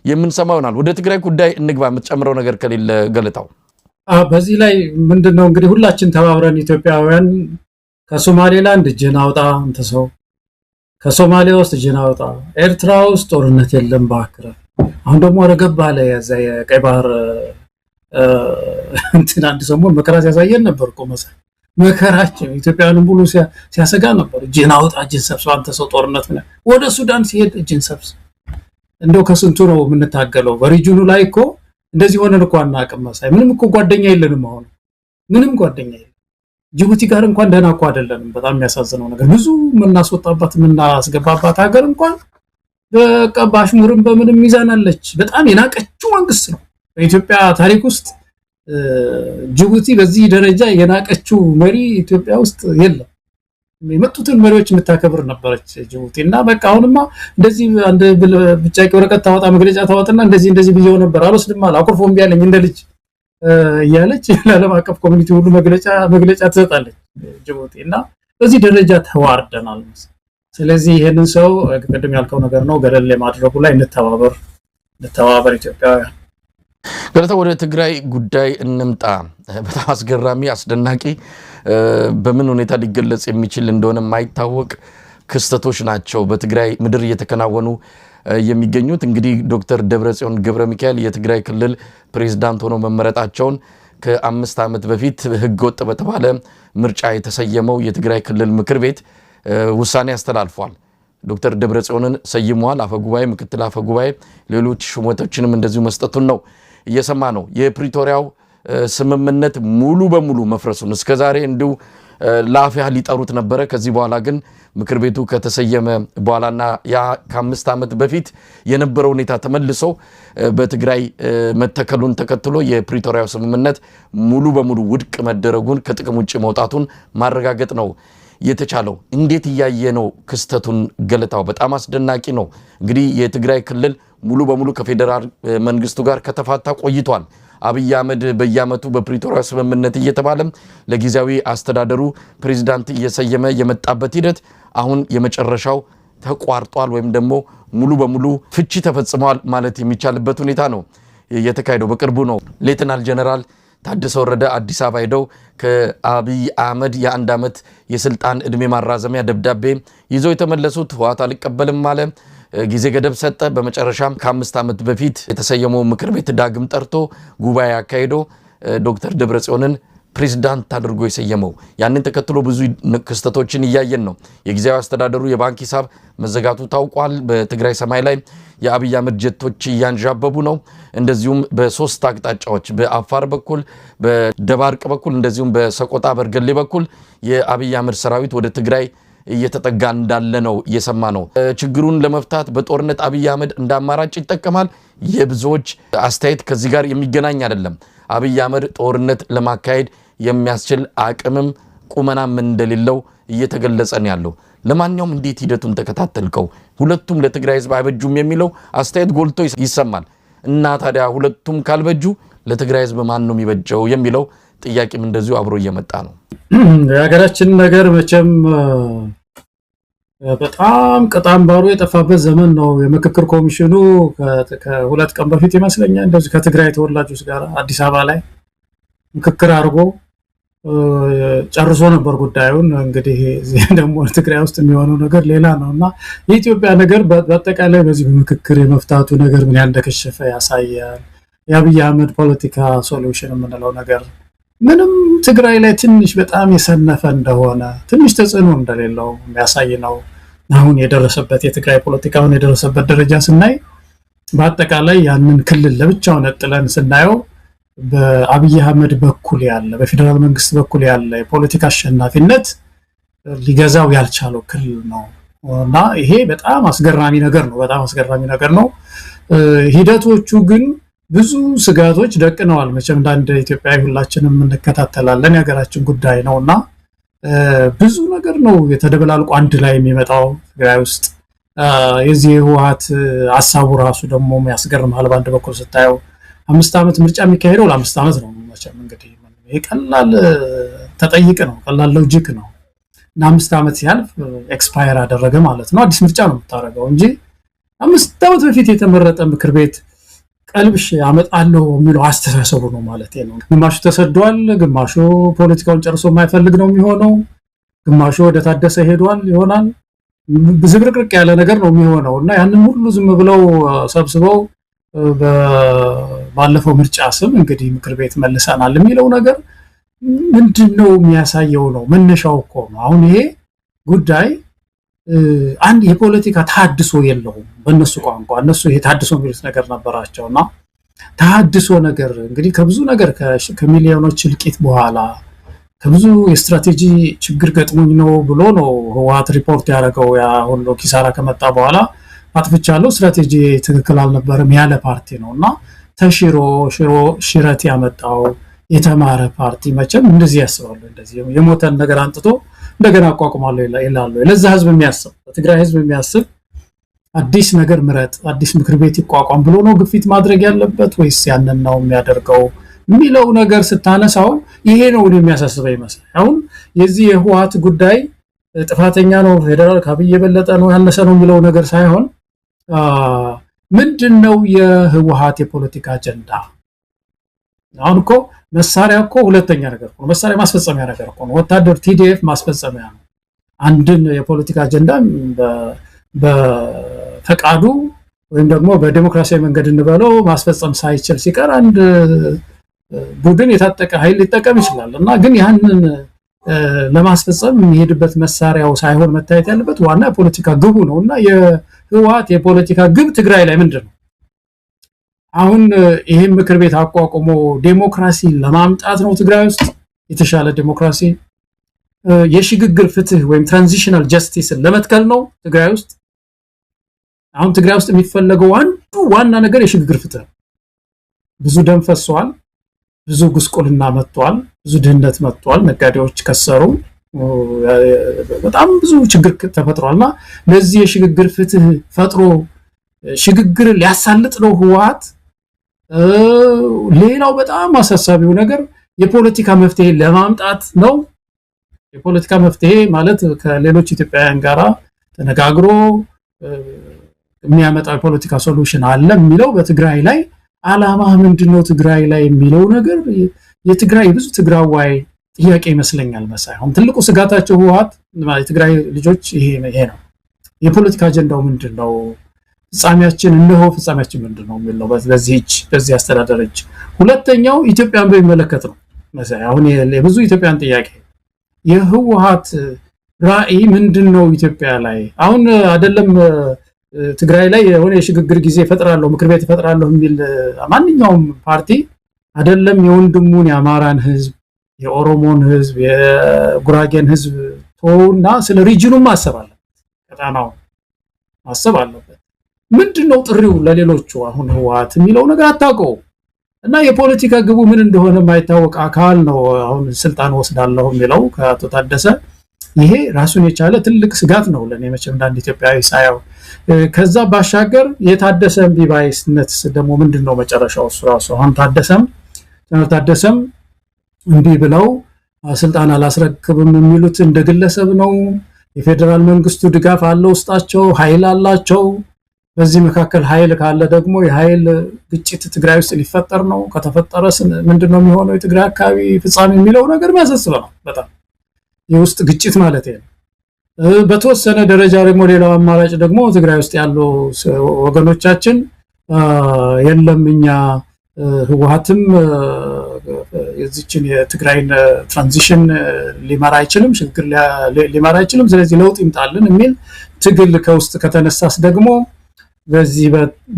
የምንሰማው ይሆናል። ወደ ትግራይ ጉዳይ እንግባ። የምትጨምረው ነገር ከሌለ ገለታው። በዚህ ላይ ምንድነው እንግዲህ ሁላችን ተባብረን ኢትዮጵያውያን ከሶማሌላንድ እጅን አውጣ አንተ ሰው፣ ከሶማሊያ ውስጥ እጅን አውጣ፣ ኤርትራ ውስጥ ጦርነት የለም ባክረ አሁን ደግሞ ረገብ አለ ያዛ የቀይ ባህር እንትን አንድ ሰሞን መከራ ሲያሳየን ነበር እኮ መከራችን ኢትዮጵያውያንን ሙሉ ሲያሰጋ ነበር። እጅን አውጣ እጅን ሰብስብ አንተ ሰው ጦርነት ነው ወደ ሱዳን ሲሄድ እጅን ሰብስብ እንደው ከስንቱ ነው የምንታገለው? በሪጅኑ ላይ እኮ እንደዚህ ሆነን እኮ አናውቅም። መሳይ ምንም እኮ ጓደኛ የለንም። አሁን ምንም ጓደኛ የለም። ጅቡቲ ጋር እንኳን ደህና እኮ አይደለንም። በጣም የሚያሳዝነው ነገር ብዙ የምናስወጣባት የምናስገባባት ሀገር እንኳን በቃ ባሽሙርም በምንም ይዛናለች። በጣም የናቀችው መንግስት ነው በኢትዮጵያ ታሪክ ውስጥ። ጅቡቲ በዚህ ደረጃ የናቀችው መሪ ኢትዮጵያ ውስጥ የለም። የመጡትን መሪዎች የምታከብር ነበረች ጅቡቲ እና በቃ አሁንማ እንደዚህ አንድ ብቻቂ ወረቀት ታወጣ መግለጫ ታወጣና እንደዚህ ብየው ነበር አልወስድም አለ አኩርፎ እምቢ አለኝ እንደ ልጅ እያለች ለዓለም አቀፍ ኮሚኒቲ ሁሉ መግለጫ ትሰጣለች ጅቡቲ እና በዚህ ደረጃ ተዋርደናል። ስለዚህ ይሄንን ሰው ቅድም ያልከው ነገር ነው ገለል ለማድረጉ ላይ እንተባበር ኢትዮጵያውያን። ገለታ ወደ ትግራይ ጉዳይ እንምጣ። በጣም አስገራሚ አስደናቂ በምን ሁኔታ ሊገለጽ የሚችል እንደሆነ የማይታወቅ ክስተቶች ናቸው በትግራይ ምድር እየተከናወኑ የሚገኙት። እንግዲህ ዶክተር ደብረጽዮን ገብረ ሚካኤል የትግራይ ክልል ፕሬዝዳንት ሆነው መመረጣቸውን ከ5 ዓመት በፊት ህገወጥ በተባለ ምርጫ የተሰየመው የትግራይ ክልል ምክር ቤት ውሳኔ አስተላልፏል። ዶክተር ደብረጽዮንን ሰይሟል። አፈጉባኤ፣ ምክትል አፈጉባኤ፣ ሌሎች ሹመቶችንም እንደዚሁ መስጠቱን ነው እየሰማ ነው። የፕሪቶሪያው ስምምነት ሙሉ በሙሉ መፍረሱን እስከዛሬ እንዲሁ ለአፍ ያህል ሊጠሩት ነበረ። ከዚህ በኋላ ግን ምክር ቤቱ ከተሰየመ በኋላና ያ ከ5 ዓመት በፊት የነበረው ሁኔታ ተመልሶ በትግራይ መተከሉን ተከትሎ የፕሪቶሪያው ስምምነት ሙሉ በሙሉ ውድቅ መደረጉን ከጥቅም ውጭ መውጣቱን ማረጋገጥ ነው የተቻለው። እንዴት እያየ ነው ክስተቱን ገለታው? በጣም አስደናቂ ነው። እንግዲህ የትግራይ ክልል ሙሉ በሙሉ ከፌደራል መንግስቱ ጋር ከተፋታ ቆይቷል። አብይ አህመድ በየዓመቱ በፕሪቶሪያ ስምምነት እየተባለ ለጊዜያዊ አስተዳደሩ ፕሬዝዳንት እየሰየመ የመጣበት ሂደት አሁን የመጨረሻው ተቋርጧል ወይም ደግሞ ሙሉ በሙሉ ፍቺ ተፈጽሟል ማለት የሚቻልበት ሁኔታ ነው የተካሄደው። በቅርቡ ነው ሌተናል ጀነራል ታደሰ ወረደ አዲስ አበባ ሄደው ከአብይ አህመድ የ1 ዓመት የስልጣን እድሜ ማራዘሚያ ደብዳቤ ይዘው የተመለሱት። ህወሓት አልቀበልም አለ፣ ጊዜ ገደብ ሰጠ። በመጨረሻም ከ5 ዓመት በፊት የተሰየመው ምክር ቤት ዳግም ጠርቶ ጉባኤ አካሂዶ ዶክተር ደብረጽዮንን ፕሬዝዳንት አድርጎ የሰየመው። ያንን ተከትሎ ብዙ ክስተቶችን እያየን ነው። የጊዜያዊ አስተዳደሩ የባንክ ሂሳብ መዘጋቱ ታውቋል። በትግራይ ሰማይ ላይ የአብይ አህመድ ጀቶች እያንዣበቡ ነው። እንደዚሁም በሶስት አቅጣጫዎች በአፋር በኩል በደባርቅ በኩል እንደዚሁም በሰቆጣ በርገሌ በኩል የአብይ አህመድ ሰራዊት ወደ ትግራይ እየተጠጋ እንዳለ ነው እየሰማ ነው። ችግሩን ለመፍታት በጦርነት አብይ አህመድ እንደ አማራጭ ይጠቀማል። የብዙዎች አስተያየት ከዚህ ጋር የሚገናኝ አይደለም። አብይ አህመድ ጦርነት ለማካሄድ የሚያስችል አቅምም ቁመናም እንደሌለው እየተገለጸ ነው ያለው። ለማንኛውም እንዴት ሂደቱን ተከታተልከው? ሁለቱም ለትግራይ ህዝብ አይበጁም የሚለው አስተያየት ጎልቶ ይሰማል። እና ታዲያ ሁለቱም ካልበጁ ለትግራይ ህዝብ ማን ነው የሚበጀው የሚለው ጥያቄም እንደዚሁ አብሮ እየመጣ ነው። የሀገራችን ነገር መቼም በጣም ቀጣምባሩ የጠፋበት ዘመን ነው። የምክክር ኮሚሽኑ ከ2 ቀን በፊት ይመስለኛል እንደዚህ ከትግራይ ተወላጆች ጋር አዲስ አበባ ላይ ምክክር አድርጎ ጨርሶ ነበር ጉዳዩን። እንግዲህ እዚህ ደግሞ ትግራይ ውስጥ የሚሆነው ነገር ሌላ ነውና የኢትዮጵያ ነገር በአጠቃላይ በዚህ ምክክር የመፍታቱ ነገር ምን ያህል እንደከሸፈ ያሳያል። የአብይ አህመድ ፖለቲካ ሶሉሽን የምንለው ነገር ምንም ትግራይ ላይ ትንሽ በጣም የሰነፈ እንደሆነ ትንሽ ተጽዕኖ እንደሌለው የሚያሳይ ነው። አሁን የደረሰበት የትግራይ ፖለቲካውን የደረሰበት ደረጃ ስናይ በአጠቃላይ ያንን ክልል ለብቻው ነጥለን ስናየው በአብይ አህመድ በኩል ያለ በፌደራል መንግስት በኩል ያለ የፖለቲካ አሸናፊነት ሊገዛው ያልቻለው ክልል ነው እና ይሄ በጣም አስገራሚ ነገር ነው። ሂደቶቹ ግን ብዙ ስጋቶች ደቅነዋል። መቼም እንደ ኢትዮጵያዊ ሁላችንም እንከታተላለን፣ የሀገራችን ጉዳይ ነውና ብዙ ነገር ነው የተደበላልቆ አንድ ላይ የሚመጣው ትግራይ ውስጥ። የዚህ ህወሓት ሐሳቡ ራሱ ደግሞ የሚያስገርማል። በአንድ በኩል ስታየው 5 ዓመት ምርጫ የሚካሄደው ለ5 ዓመት ነው። መቼም እንግዲህ ይሄ ቀላል ተጠይቅ ነው፣ ቀላል ሎጂክ ነው። እና 5 ዓመት ሲያልፍ ኤክስፓየር አደረገ ማለት ነው። አዲስ ምርጫ ነው የምታደርገው እንጂ 5 ዓመት በፊት የተመረጠ ምክር ቤት ቀልብሽ ያመጣለው የሚለው አስተሳሰቡ ነው ማለት ነው። ግማሹ ተሰዷል፣ ግማሹ ፖለቲካውን ጨርሶ የማይፈልግ ነው የሚሆነው፣ ግማሹ ወደ ታደሰ ሄዷል ይሆናል። ዝብርቅርቅ ያለ ነገር ነው የሚሆነው እና ያንን ሁሉ ዝም ብለው ሰብስበው ባለፈው ምርጫ ስም እንግዲህ ምክር ቤት መልሰናል የሚለው ነገር ምንድነው የሚያሳየው ነው? መነሻው እኮ ነው። አሁን ይሄ ጉዳይ አንድ የፖለቲካ ታድሶ የለውም በእነሱ ቋንቋ። እነሱ ይሄ ታድሶ የሚሉት ነገር ነበራቸውና ታድሶ ነገር እንግዲህ ከብዙ ነገር ከሚሊዮኖች እልቂት በኋላ ከብዙ የስትራቴጂ ችግር ገጥሞኝ ነው ብሎ ነው ህወሓት ሪፖርት ያደረገው። ያ ሁሉ ኪሳራ ከመጣ በኋላ አጥፍቻለሁ፣ ስትራቴጂ ትክክል አልነበረም ያለ ፓርቲ ነውና ሽረት ያመጣው የተማረ ፓርቲ መቼም እንደዚህ ያስባሉ። እንደዚህ የሞተን ነገር አንጥቶ እንደገና አቋቁማለሁ ይላሉ። ለዛ ህዝብ የሚያስብ በትግራይ ህዝብ የሚያስብ አዲስ ነገር ምረጥ፣ አዲስ ምክር ቤት ይቋቋም ብሎ ነው ግፊት ማድረግ ያለበት ወይስ ያንን ነው የሚያደርገው የሚለው ነገር ስታነሳው ይሄ ነው የሚያሳስበው ይመስላል። አሁን የዚህ የህወሓት ጉዳይ ጥፋተኛ ነው ፌደራል ከአብይ የበለጠ ነው ያነሰ ነው የሚለው ነገር ሳይሆን ምንድነው የህወሓት የፖለቲካ አጀንዳ? አሁን እኮ መሳሪያ እኮ ሁለተኛ ነገር ነው። መሳሪያ ማስፈጸሚያ ነገር ነው። ወታደር ቲዲኤፍ ማስፈጸሚያ ነው። አንድን የፖለቲካ አጀንዳ በፈቃዱ ወይም ደግሞ በዲሞክራሲያዊ መንገድ እንበለው ማስፈጸም ሳይችል ሲቀር አንድ ቡድን የታጠቀ ኃይል ሊጠቀም ይችላል እና ግን ያንን ለማስፈጸም የሚሄድበት መሳሪያው ሳይሆን መታየት ያለበት ዋና የፖለቲካ ግቡ ነውና የህወሓት የፖለቲካ ግብ ትግራይ ላይ ምንድነው? አሁን ይሄን ምክር ቤት አቋቁሞ ዴሞክራሲ ለማምጣት ነው ትግራይ ውስጥ የተሻለ ዴሞክራሲ የሽግግር ፍትህ ወይም ትራንዚሽናል ጀስቲስ ለመትከል ነው ትግራይ ውስጥ። አሁን ትግራይ ውስጥ የሚፈለገው አንዱ ዋና ነገር የሽግግር ፍትህ። ብዙ ደም ፈሷል፣ ብዙ ጉስቁልና መጥቷል፣ ብዙ ድህነት መጥቷል፣ ነጋዴዎች ከሰሩ፣ በጣም ብዙ ችግር ተፈጥሯልና ለዚህ የሽግግር ፍትህ ፈጥሮ ሽግግር ሊያሳልጥ ነው ህወሓት ሌላው በጣም አሳሳቢው ነገር የፖለቲካ መፍትሄ ለማምጣት ነው። የፖለቲካ መፍትሄ ማለት ከሌሎች ኢትዮጵያውያን ጋራ ተነጋግሮ የሚያመጣው የፖለቲካ ሶሉሽን አለ የሚለው በትግራይ ላይ አላማ ምንድነው ትግራይ ላይ የሚለው ነገር የትግራይ ብዙ ትግራዋይ ጥያቄ ይመስለኛል መሳይ። አሁን ትልቁ ስጋታቸው ህወሓት የትግራይ ልጆች ይሄ ነው። የፖለቲካ አጀንዳው ምንድነው? ፍጻሜያችን ፍጻሜያችን ምንድነው የሚለው በዚህ አስተዳደረች። ሁለተኛው ኢትዮጵያን በሚመለከት ነው መሳይ። አሁን የብዙ ኢትዮጵያን ጥያቄ የህወሓት ራዕይ ምንድነው ኢትዮጵያ ላይ? አሁን አይደለም ትግራይ ላይ የሆነ የሽግግር ጊዜ ፈጥራለሁ ምክር ቤት ፈጥራለሁ የሚል ማንኛውም ፓርቲ አይደለም የወንድሙን የአማራን ህዝብ፣ የኦሮሞን ህዝብ፣ የጉራጌን ህዝብ ተውና ስለ ሪጅኑ ማሰብ አለበት። ቀጣናው ማሰብ አለበት። ምንድነው ጥሪው ለሌሎቹ? አሁን ህወሓት የሚለው ነገር አታውቀው እና የፖለቲካ ግቡ ምን እንደሆነ የማይታወቅ አካል ነው አሁን ስልጣን ወስዳለሁ የሚለው ከአቶ ታደሰ። ይሄ ራሱን የቻለ ትልቅ ስጋት ነው ለኔ መቼም እንደ ኢትዮጵያዊ ሳያው። ከዛ ባሻገር የታደሰ እምቢባይነት ደግሞ ምንድነው መጨረሻው? እሱ ራሱ አሁን ታደሰም እምቢ ብለው ስልጣን አላስረክብም የሚሉት እንደ ግለሰብ ነው። የፌደራል መንግስቱ ድጋፍ አለው፣ ውስጣቸው ኃይል አላቸው። በዚህ መካከል ኃይል ካለ ደግሞ የኃይል ግጭት ትግራይ ውስጥ ሊፈጠር ነው። ከተፈጠረ ምንድነው የሚሆነው የትግራይ አካባቢ ፍጻሜ የሚለው ነገር የሚያሳስብ ነው በጣም የውስጥ ግጭት ማለት ነው። በተወሰነ ደረጃ ደግሞ ሌላው አማራጭ ደግሞ ትግራይ ውስጥ ያሉ ወገኖቻችን የለም እኛ ህወሓትም የዚችን የትግራይን ትራንዚሽን ሊመራ አይችልም፣ ሽግግር ሊመራ አይችልም፣ ስለዚህ ለውጥ ይምጣልን የሚል ትግል ከውስጥ ከተነሳስ ደግሞ በዚህ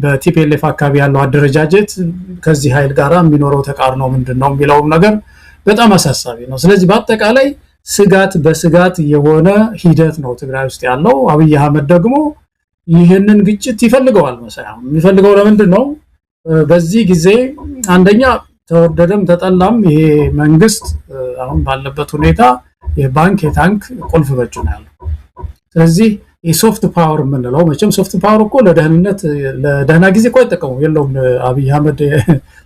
በቲፒኤልኤፍ አካባቢ ያለው አደረጃጀት ከዚህ ኃይል ጋራ የሚኖረው ተቃርኖ ምንድነው የሚለው ነገር በጣም አሳሳቢ ነው። ስለዚህ በአጠቃላይ ስጋት በስጋት የሆነ ሂደት ነው ትግራይ ውስጥ ያለው። አብይ አህመድ ደግሞ ይሄንን ግጭት ይፈልገዋል መሰለኝ። የሚፈልገው ለምንድን ነው? በዚህ ጊዜ አንደኛ ተወደደም ተጠላም ይሄ መንግስት አሁን ባለበት ሁኔታ የባንክ የታንክ ቁልፍ በእጁ ነው ያለው። ስለዚህ የሶፍት ፓወር የምንለው መቼም ሶፍት ፓወር እኮ ለደህና ጊዜ እኮ አይጠቀሙም የለውም አብይ አህመድ።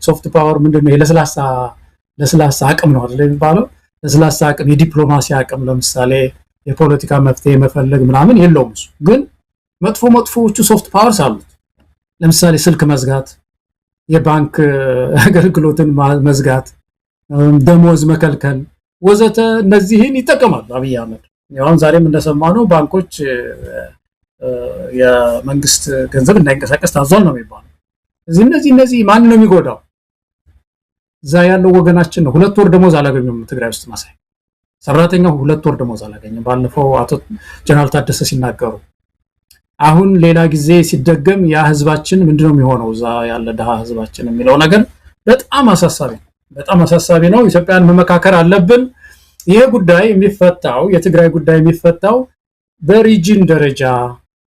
ሶፍት ፓወር ምንድነው? ለስላሳ አቅም ነው አይደል የሚባለው? ለስላሳ አቅም፣ የዲፕሎማሲ አቅም፣ ለምሳሌ የፖለቲካ መፍትሄ መፈለግ ምናምን የለውም እሱ። ግን መጥፎዎቹ ሶፍት ፓወርስ አሉት። ለምሳሌ ስልክ መዝጋት፣ የባንክ አገልግሎትን መዝጋት፣ ደሞዝ መከልከል ወዘተ እነዚህን ይጠቀማል አብይ አህመድ። ያው ዛሬም እንደሰማነው ባንኮች የመንግስት ገንዘብ እንዳይንቀሳቀስ ታዟል ነው የሚባለው። እነዚህ ማን ነው የሚጎዳው? እዛ ያለው ወገናችን ነው። 2 ወር ደሞዝ አላገኘም ትግራይ ውስጥ ማሳይ ሰራተኛው 2 ወር ደሞዝ አላገኘም። ባለፈው አቶ ጀነራል ታደሰ ሲናገሩ አሁን ሌላ ጊዜ ሲደገም ያ ህዝባችን ምንድነው የሚሆነው? እዛ ያለ ደሃ ህዝባችን የሚለው ነገር በጣም አሳሳቢ ነው። ኢትዮጵያን መመካከር አለብን። ይሄ ጉዳይ የሚፈታው የትግራይ ጉዳይ የሚፈታው በሪጅን ደረጃ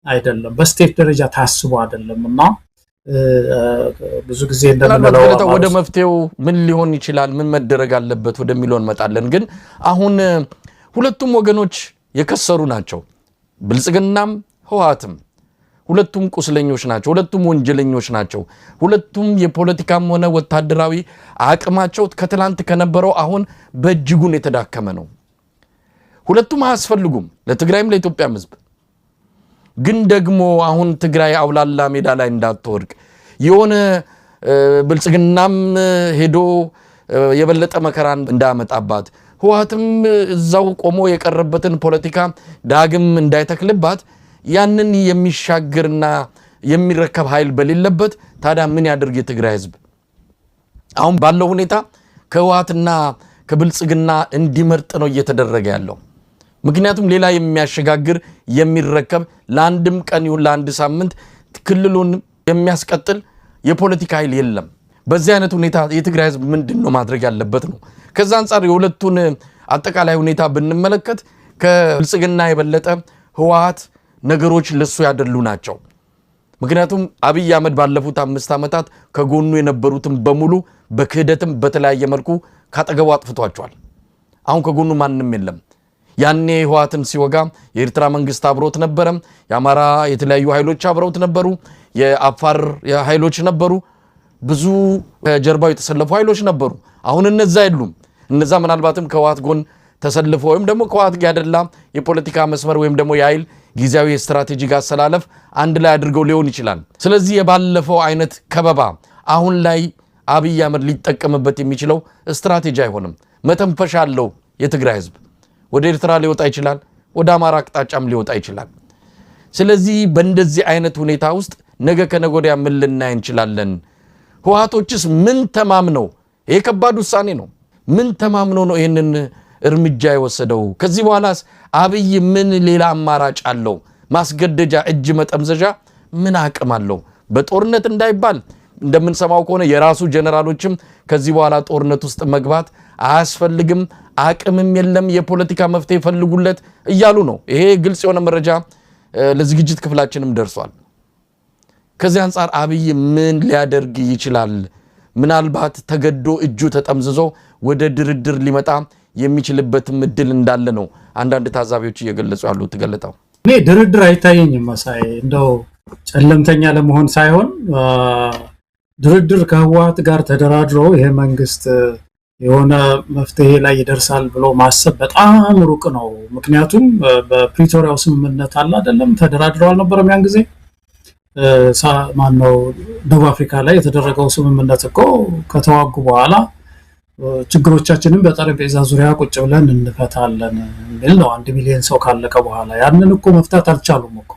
አይደለም፣ በስቴት ደረጃ ታስቦ አይደለምና ብዙ ጊዜ እንደምንለው ወደ መፍትሄው ምን ሊሆን ይችላል፣ ምን መደረግ አለበት ወደሚለው እንመጣለን። ግን አሁን ሁለቱም ወገኖች የከሰሩ ናቸው። ብልጽግናም ህወሓትም ሁለቱም ቁስለኞች ናቸው። ሁለቱም ወንጀለኞች ናቸው። ሁለቱም የፖለቲካም ሆነ ወታደራዊ አቅማቸው ከትላንት ከነበረው አሁን በእጅጉን የተዳከመ ነው። ሁለቱም አያስፈልጉም ለትግራይም ለኢትዮጵያም ህዝብ። ግን ደግሞ አሁን ትግራይ አውላላ ሜዳ ላይ እንዳትወድቅ የሆነ ብልጽግናም ሄዶ የበለጠ መከራን እንዳመጣባት ህወሓትም እዛው ቆሞ የቀረበትን ፖለቲካ ዳግም እንዳይተክልባት ያንን የሚሻገርና የሚረከብ ኃይል በሌለበት ታዲያ ምን ያድርግ የትግራይ ህዝብ? አሁን ባለው ሁኔታ ከህወሓትና ከብልጽግና እንዲመርጥ ነው እየተደረገ ያለው። ምክንያቱም ሌላ የሚያሸጋግር የሚረከብ ለአንድም ቀን ይሁን ለአንድ ሳምንት ክልሉን የሚያስቀጥል የፖለቲካ ኃይል የለም። በዚህ አይነት ሁኔታ የትግራይ ህዝብ ምንድነው ማድረግ ያለበት ነው? ከዛ አንፃር የሁለቱን አጠቃላይ ሁኔታ ብንመለከት ከብልጽግና የበለጠ ህወሓት ነገሮች ለሱ ያደሉ ናቸው። ምክንያቱም አብይ አህመድ ባለፉት 5 ዓመታት ከጎኑ የነበሩትን በሙሉ በክህደትም በተለያየ መልኩ ካጠገቡ አጥፍቷቸዋል። አሁን ከጎኑ ማንንም የለም። ያኔ ህወሓትን ሲወጋ የኤርትራ መንግስት አብሮት ነበረ። የአማራ የተለያዩ ኃይሎች አብረውት ነበሩ። የአፋር ኃይሎች ነበሩ። ብዙ ከጀርባው የተሰለፉ ኃይሎች ነበሩ። አሁን እነዛ የሉም። እነዛ ምናልባትም ከህወሓት ጎን ተሰልፈው ወይም ደግሞ ከህወሓት ጋር ያደላ የፖለቲካ መስመር ወይም ደግሞ የኃይል ጊዜያዊ ስትራቴጂክ አሰላለፍ አንድ ላይ አድርገው ሊሆን ይችላል። ስለዚህ የባለፈው አይነት ከበባ አሁን ላይ አብይ አህመድ ሊጠቀምበት የሚችለው ስትራቴጂ አይሆንም። መተንፈሻ አለው የትግራይ ህዝብ። ወደ ኤርትራ ሊወጣ ይችላል፣ ወደ አማራ አቅጣጫም ሊወጣ ይችላል። ስለዚህ በእንደዚህ አይነት ሁኔታ ውስጥ ነገ ከነገ ወዲያ ምን ልናይ እንችላለን? ህወሓቶችስ ምን ተማምነው? ይሄ ከባድ ውሳኔ ነው። ምን ተማምነው ነው ይሄንን እርምጃ የወሰደው? ከዚህ በኋላስ አብይ ምን ሌላ አማራጭ አለው? ማስገደጃ፣ እጅ መጠምዘዣ ምን አቅም አለው? በጦርነት እንዳይባል እንደምንሰማው ከሆነ የራሱ ጀነራሎችም ከዚህ በኋላ ጦርነት ውስጥ መግባት አያስፈልግም፣ አቅምም የለም፣ የፖለቲካ መፍትሄ ፈልጉለት እያሉ ነው። ይሄ ግልጽ የሆነ መረጃ ለዝግጅት ክፍላችንም ደርሷል። ከዚህ አንፃር አብይ ምን ሊያደርግ ይችላል? ምናልባት ተገዶ እጁ ተጠምዝዞ ወደ ድርድር ሊመጣ የሚችልበትም እድል እንዳለ ነው አንዳንድ ታዛቢዎች እየገለጹ ያሉት። ገለጣው እኔ ድርድር አይታየኝም መሳይ፣ እንደው ጨለምተኛ ለመሆን ሳይሆን ድርድር ከህወሓት ጋር ተደራድሮ ይሄ መንግስት የሆነ መፍትሄ ላይ ይደርሳል ብሎ ማሰብ በጣም ሩቅ ነው። ምክንያቱም በፕሪቶሪያው ስምምነት አለ አይደለም፣ ተደራድረው አልነበረም ያን ጊዜ ማነው ደቡብ አፍሪካ ላይ የተደረገው ስምምነት እኮ ከተዋጉ በኋላ ችግሮቻችንን በጠረጴዛ ዙሪያ ቁጭ ብለን እንፈታለን የሚል ነው። 1 ሚሊዮን ሰው ካለቀ በኋላ ያንን እኮ መፍታት አልቻሉም እኮ።